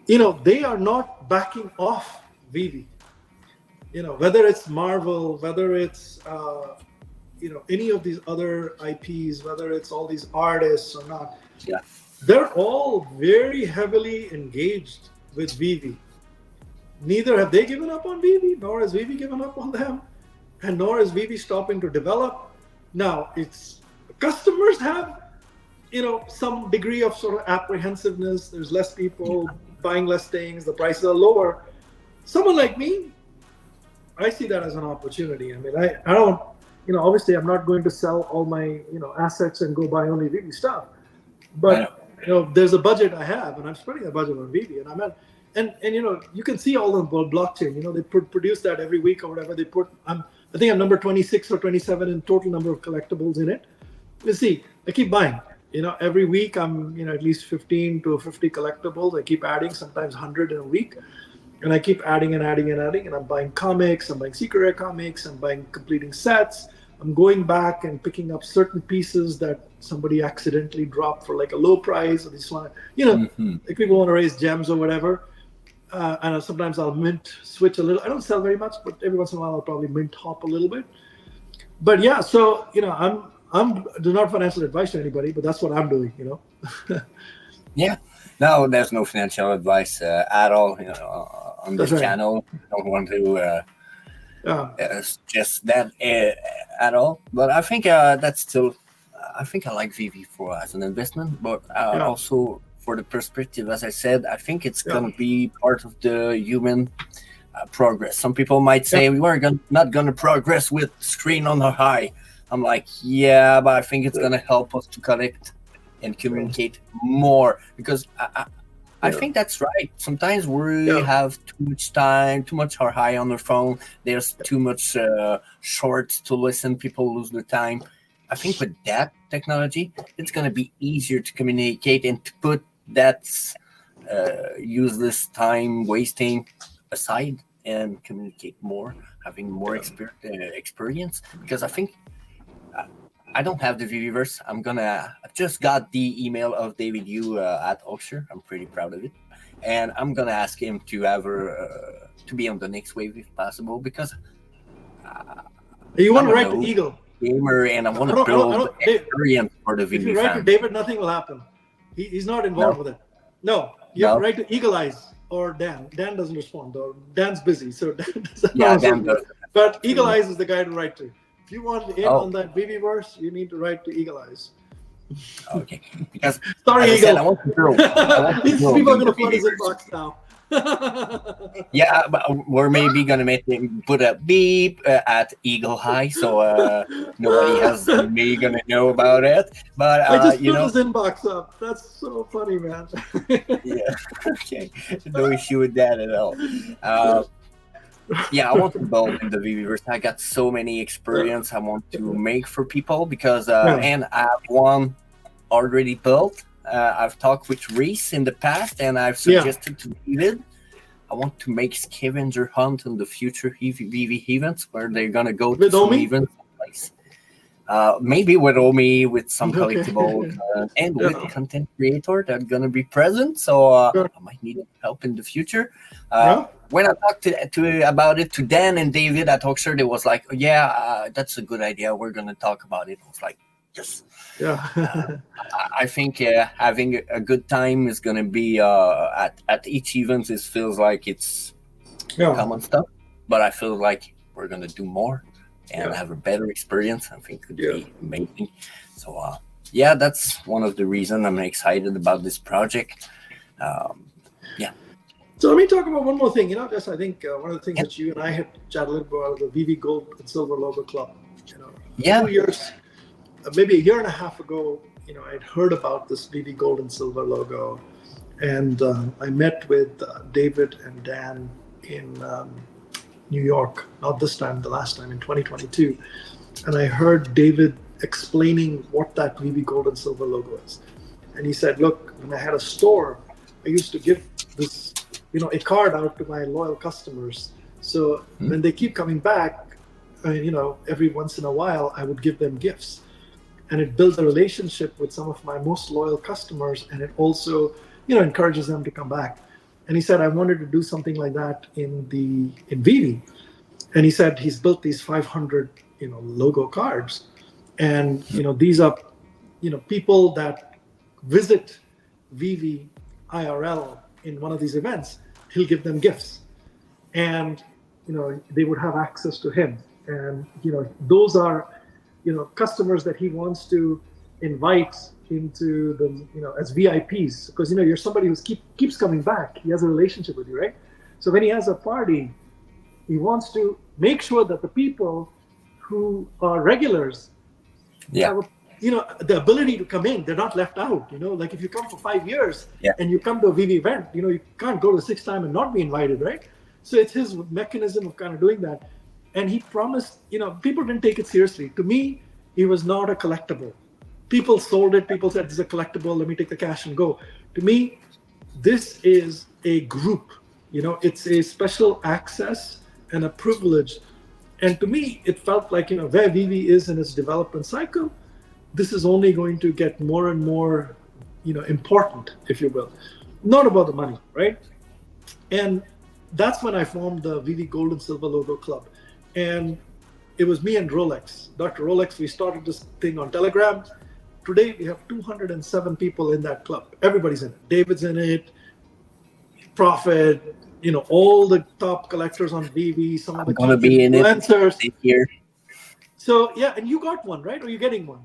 They are not backing off VeVe. Whether it's Marvel, whether it's any of these other IPs, whether it's all these artists or not, yeah, they're all very heavily engaged with VeVe. Neither have they given up on VeVe, nor has VeVe given up on them, and nor is VeVe stopping to develop. Now, it's customers have some degree of sort of apprehensiveness. There's less people buying less things, the prices are lower. Someone like me, I see that as an opportunity. I mean, I don't, obviously I'm not going to sell all my, assets and go buy only VeVe stuff. I know. But there's a budget I have, and I'm spending a budget on VeVe, and I'm at, and you can see all the blockchain. They produce that every week or whatever. They put, I think I'm number 26 or 27 in total number of collectibles in it. You see, I keep buying. Every week I'm at least 15 to 50 collectibles. I keep adding, sometimes 100 in a week, and I keep adding and adding and adding. And I'm buying comics. I'm buying secret rare comics. I'm buying completing sets. I'm going back and picking up certain pieces that somebody accidentally dropped for like a low price, or they just want to, like people want to raise gems or whatever. And sometimes I'll switch a little. I don't sell very much, but every once in a while I'll probably mint hop a little bit. But yeah, so I'm do not financial advice to anybody, but that's what I'm doing. Yeah, no, there's no financial advice at all. On this channel, I don't want to suggest that at all. But I think that's still. I think I like VeVe as an investment, but also for the perspective, as I said, I think it's going to be part of the human progress. Some people might say we are not going to progress with screen on the high. I'm like, yeah, but I think it's going to help us to connect and communicate more, because I think that's right. Sometimes we have too much time, too much our high on their phone. There's too much shorts to listen. People lose their time. I think with that technology, it's going to be easier to communicate and to put that useless time wasting aside and communicate more, having more experience. Because I think I don't have the VeVeverse. I just got the email of David Yu at Oxford. I'm pretty proud of it. And I'm going to ask him to have to be on the next wave if possible, because you want to write to Eagle. Gamer, and I want to build experience for the VeVe. If you write to David, nothing will happen. He's not involved with it. No, you have to write to Eagle Eyes or Dan. Dan doesn't respond though. Dan's busy, so Dan does. But Eagle Eyes is the guy to write to. If you want in on that VeVeverse, you need to write to Eagle Eyes. Okay, because sorry, Eagle. I want to build. These people are going to flood his inbox now. Yeah, but we're maybe gonna make him put a beep at Eagle High, so nobody else maybe gonna know about it. But I just put his inbox up. That's so funny, man. Yeah, okay, no issue with that at all. Yeah, I want to build in the VeVeverse. I got so many experience I want to make for people, because and I have one already built. I've talked with Reese in the past, and I've suggested to David, I want to make scavenger hunt in the future VeVe events where they're gonna go to some events place. Maybe with Omi, with some collectibles, and with content creator that's gonna be present. So I might need help in the future. When I talked about it to Dan and David at Oxford, it was like, that's a good idea. We're gonna talk about it. I was like, yes. I think having a good time is going to be at each event. It feels like it's common stuff, but I feel like we're going to do more and have a better experience. I think it could be amazing. So that's one of the reasons I'm excited about this project. So let me talk about one more thing. Jess, I think one of the things that you and I had chatted a little bit about the VeVe Gold and Silver Logo Club. 2 years. Maybe a year and a half ago, I'd heard about this VeVe Gold and Silver logo, and I met with David and Dan in New York, not this time, the last time in 2022, and I heard David explaining what that VeVe Gold and Silver logo is. And he said, look, when I had a store, I used to give this, a card out to my loyal customers. So when they keep coming back, every once in a while, I would give them gifts. And it builds a relationship with some of my most loyal customers, and it also, encourages them to come back. And he said, I wanted to do something like that in VeVe. And he said he's built these 500, logo cards, and these are, people that visit VeVe IRL in one of these events. He'll give them gifts, and they would have access to him. And those are customers that he wants to invite into the, as VIPs, because, you're somebody who keeps coming back. He has a relationship with you, right? So when he has a party, he wants to make sure that the people who are regulars have the ability to come in, they're not left out. Like if you come for 5 years Yeah. and you come to a VeVe event, you can't go to the sixth time and not be invited, right? So it's his mechanism of kind of doing that. And he promised, people didn't take it seriously. To me, he was not a collectible. People sold it. People said, this is a collectible. Let me take the cash and go. To me, this is a group. It's a special access and a privilege. And to me, it felt like, where VeVe is in its development cycle, this is only going to get more and more, important, if you will. Not about the money, right? And that's when I formed the VeVe Gold and Silver Logo Club. And it was me and Rolex, Dr. Rolex. We started this thing on Telegram. Today, we have 207 people in that club. Everybody's in it. David's in it, Prophet, all the top collectors on VeVe, some of the going to be in influencers. This year. So, yeah, and you got one, right? Or are you getting one?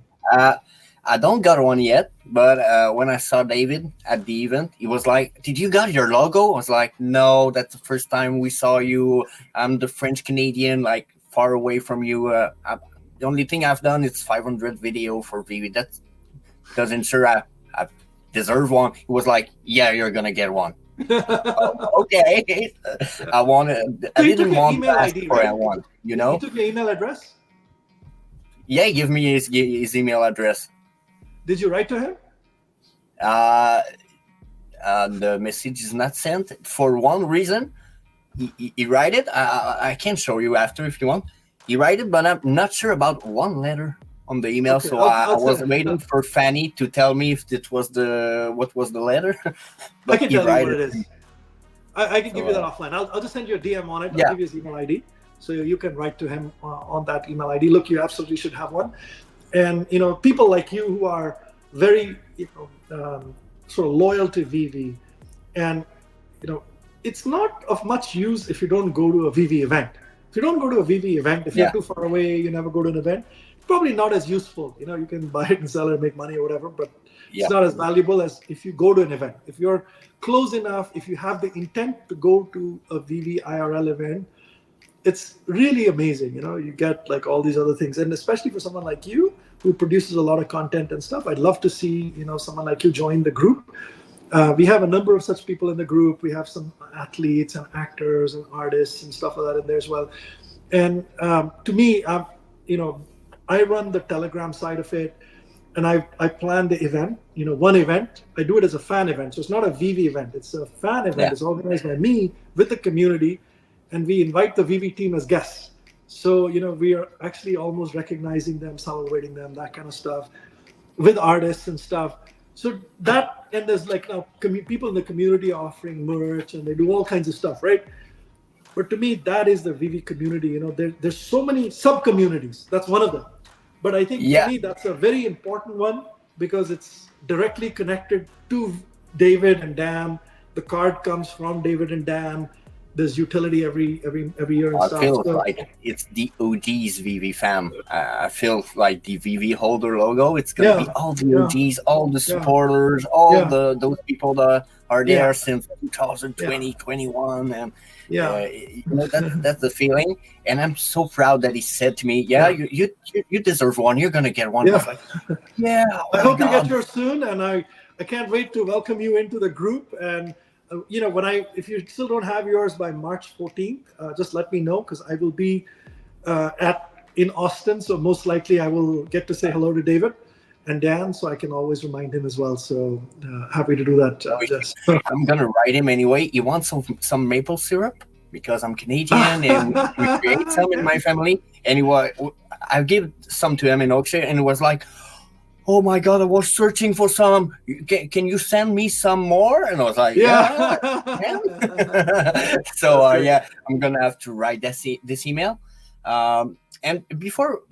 I don't got one yet, but when I saw David at the event, he was like, "Did you got your logo?" I was like, "No, that's the first time we saw you. I'm the French Canadian, like far away from you. The only thing I've done is 500 video for VeVe. That doesn't ensure I deserve one." He was like, "Yeah, you're gonna get one." Okay. I wanted. I didn't want to ask for one. He took your email address? Yeah, give me his email address. Did you write to him? The message is not sent for one reason. He write it. I can show you after if you want. He write it, but I'm not sure about one letter on the email. Okay, so I was waiting for Fanny to tell me if it was what was the letter. I can tell you what it is. I can give you that offline. I'll just send you a DM on it. I'll give you his email ID. So you can write to him on that email ID. Look, you absolutely should have one. And, people like you who are very, sort of loyal to VeVe. And, it's not of much use if you don't go to a VeVe event. If you don't go to a VeVe event, if you're too far away, you never go to an event, it's probably not as useful. You can buy it and sell it and make money or whatever, but it's not as valuable as if you go to an event. If you're close enough, if you have the intent to go to a VeVe IRL event, it's really amazing. You get like all these other things. And especially for someone like you who produces a lot of content and stuff, I'd love to see, someone like you join the group. We have a number of such people in the group. We have some athletes and actors and artists and stuff like that in there as well. And to me, I run the Telegram side of it, and I plan the event, one event. I do it as a fan event. So it's not a VeVe event. It's a fan event. It's organized by me with the community. And we invite the VeVe team as guests. So, we are actually almost recognizing them, celebrating them, that kind of stuff, with artists and stuff. So that, and there's like now people in the community offering merch, and they do all kinds of stuff, right? But to me, that is the VeVe community. There's so many sub-communities. That's one of them. But I think to me, that's a very important one because it's directly connected to David and Dan. The card comes from David and Dan. There's utility every year and stuff. I feel like it's the OG's VeVe fam. I feel like the VeVe holder logo. It's gonna be all the OGs, all the supporters, all those people that are there since 2020, 21, and that's the feeling. And I'm so proud that he said to me, you deserve one. You're gonna get one. Yeah. I was like, I hope you get yours soon, and I can't wait to welcome you into the group. And if you still don't have yours by March 14th, just let me know because I will be in Austin. So most likely I will get to say hello to David and Dan, so I can always remind him as well. So happy to do that. Jess. I'm gonna write him anyway. You want some maple syrup because I'm Canadian and we create some in my family. Anyway, I give some to him in Oakshire, and it was like, "Oh my God, I was searching for some. Can you send me some more?" And I was like, yeah. So I'm gonna have to write this email. And before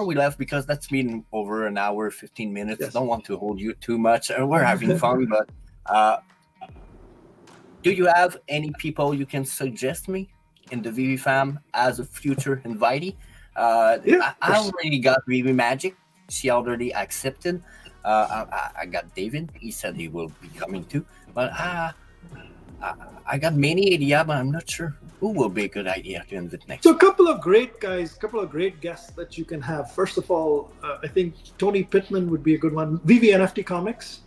we left, because that's been over an hour, 15 minutes. I don't want to hold you too much. We're having fun, but do you have any people you can suggest me in the VeVe fam as a future invitee? I already got VeVe Magic. She already accepted. I got David. He said he will be coming too. But I got many idea, but I'm not sure who will be a good idea to invite next. So a couple of great guys, couple of great guests that you can have. First of all, I think Tony Pittman would be a good one. VeVe and Comics.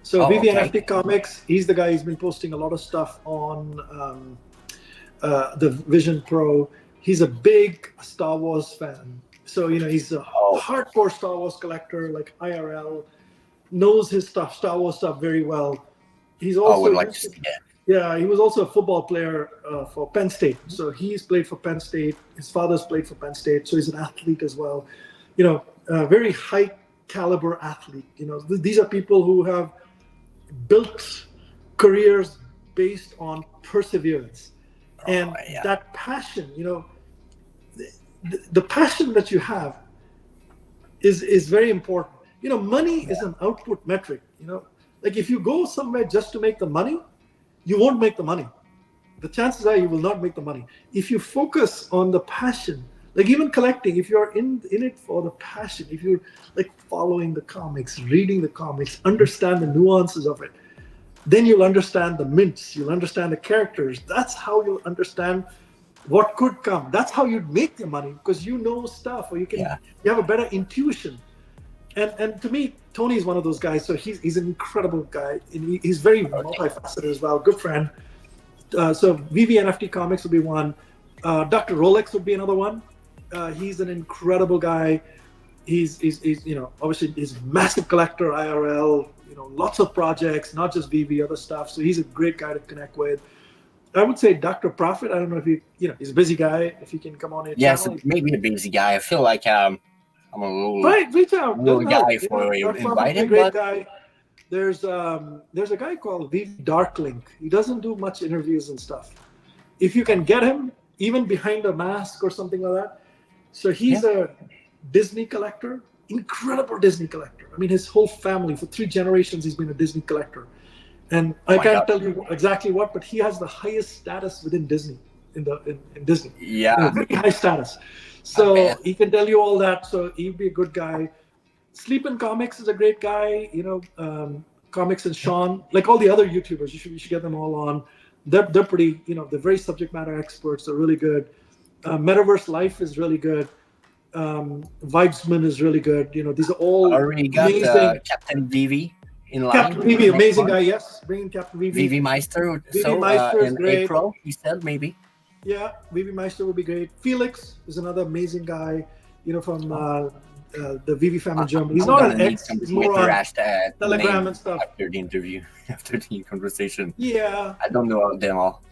So VeVe and Comics, he's the guy who's been posting a lot of stuff on the Vision Pro. He's a big Star Wars fan. So, he's a hardcore Star Wars collector, like IRL, knows his stuff, Star Wars stuff very well. He's also, I would like to see that. Yeah, he was also a football player for Penn State. So he's played for Penn State. His father's played for Penn State. So he's an athlete as well. A very high caliber athlete. These are people who have built careers based on perseverance. And that passion, the passion that you have is very important. Money is an output metric. Like if you go somewhere just to make the money, you won't make the money. The chances are you will not make the money. If you focus on the passion, like even collecting, if you're in it for the passion, if you're like following the comics, reading the comics, understand the nuances of it, then you'll understand the mints, you'll understand the characters. That's how you'll understand what could come. That's how you'd make the money, because you know stuff, or you have a better intuition. And to me, Tony is one of those guys. So he's an incredible guy. And he's very multifaceted as well. Good friend. So VeVe and Comics would be one. Dr. Rolex would be another one. He's an incredible guy. He's obviously he's a massive collector, IRL. Lots of projects, not just VeVe, other stuff. So he's a great guy to connect with. I would say Dr. Prophet. I don't know if he's a busy guy. If he can come on in. Yes, maybe a busy guy. I feel like I'm a little reach out. Little guy for inviting. Great guy. There's a guy called VeVe Darklink. He doesn't do much interviews and stuff. If you can get him, even behind a mask or something like that. So he's a Disney collector, incredible Disney collector. I mean, his whole family, for 3 generations, he's been a Disney collector. And I can't tell you exactly what, but he has the highest status within Disney, in Disney. Yeah. Very high status. So he can tell you all that. So he'd be a good guy. Sleep and Comics is a great guy. Comics and Sean, like all the other YouTubers, you should get them all on. They're pretty, they're very subject matter experts. They're really good. Metaverse Life is really good. Vibesman is really good. These are all already got amazing. Captain VeVe in line. Captain VeVe, amazing guy. Yes, bringing Captain VeVe. VeVe Meister. VeVe Meister is in great. April, he said maybe. Yeah, VeVe Meister would be great. Felix is another amazing guy. From the VeVe family in Germany. He's not an ex. He's more on Telegram and stuff. After the interview, after the conversation. Yeah. I don't know them all.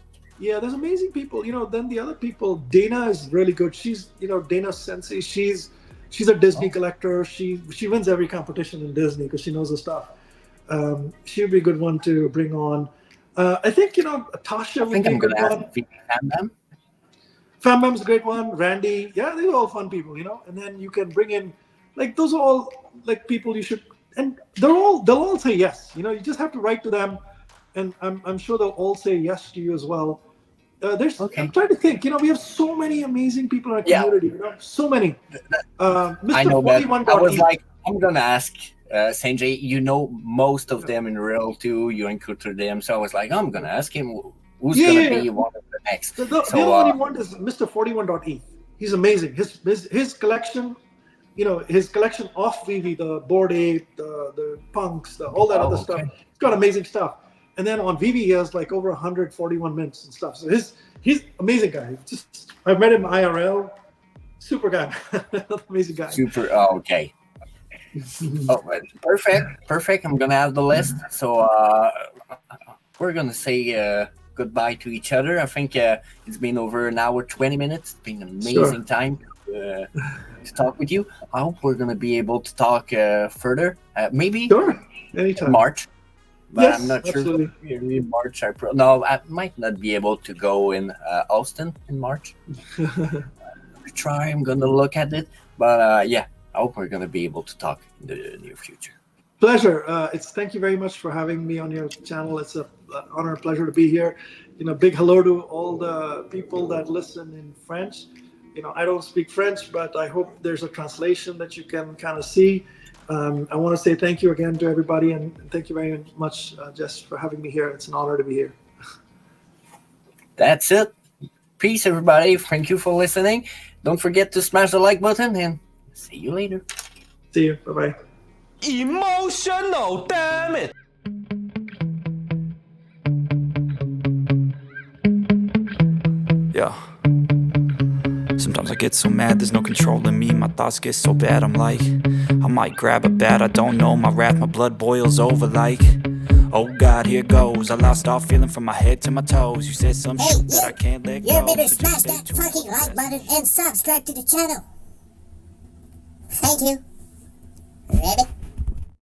Yeah, there's amazing people. Then the other people, Dana is really good. She's, Dana Sensei. She's a Disney collector. She wins every competition in Disney because she knows the stuff. She would be a good one to bring on. I think, Tasha would be a good one. Fam Bam's a great one. Randy. Yeah, they're all fun people, And then you can bring in, like, those are all, like, people you should, and they'll all say yes. You just have to write to them. And I'm sure they'll all say yes to you as well. I'm trying to think. We have so many amazing people in our community. So many. Mr. I know that. I was like, I'm gonna ask Sanjay. Most of them in real too. You encounter them, so I was like, I'm gonna ask him who's gonna be one of the next. The only one is Mr. 41.E. He's amazing. His collection. His collection off VeVe, the Bored Ape, the Punks, all that other stuff. He's got amazing stuff. And then on VeVe, he has like over 141 mints and stuff. So he's amazing guy. I've met him IRL. Super guy. Amazing guy. Super. Oh, okay. Perfect. I'm gonna have the list. So we're gonna say goodbye to each other. I think it's been over an hour, 20 minutes. It's been an amazing time to talk with you. I hope we're gonna be able to talk further. Maybe anytime. March. But yes, I'm not absolutely. sure. Maybe March, April. No, I might not be able to go in Austin in March. I'm gonna look at it, but I hope we're gonna be able to talk in the near future. Pleasure. Thank you very much for having me on your channel. It's an honor and pleasure to be here. Big hello to all the people that listen in French. I don't speak French, but I hope there's a translation that you can kind of see. I want to say thank you again to everybody, and thank you very much, Jess, for having me here. It's an honor to be here. That's it. Peace, everybody. Thank you for listening. Don't forget to smash the like button and see you later. See you. Bye-bye. Emotional, damn it! Yeah. Sometimes I get so mad, there's no controlling me. My thoughts get so bad, I'm like, I might grab a bat, I don't know. My wrath, my blood boils over like, oh God, here goes. I lost all feeling from my head to my toes. You said some shit that I can't let go. You better so smash just stay that tuned. fucking like button and subscribe to the channel. Thank you. Ready?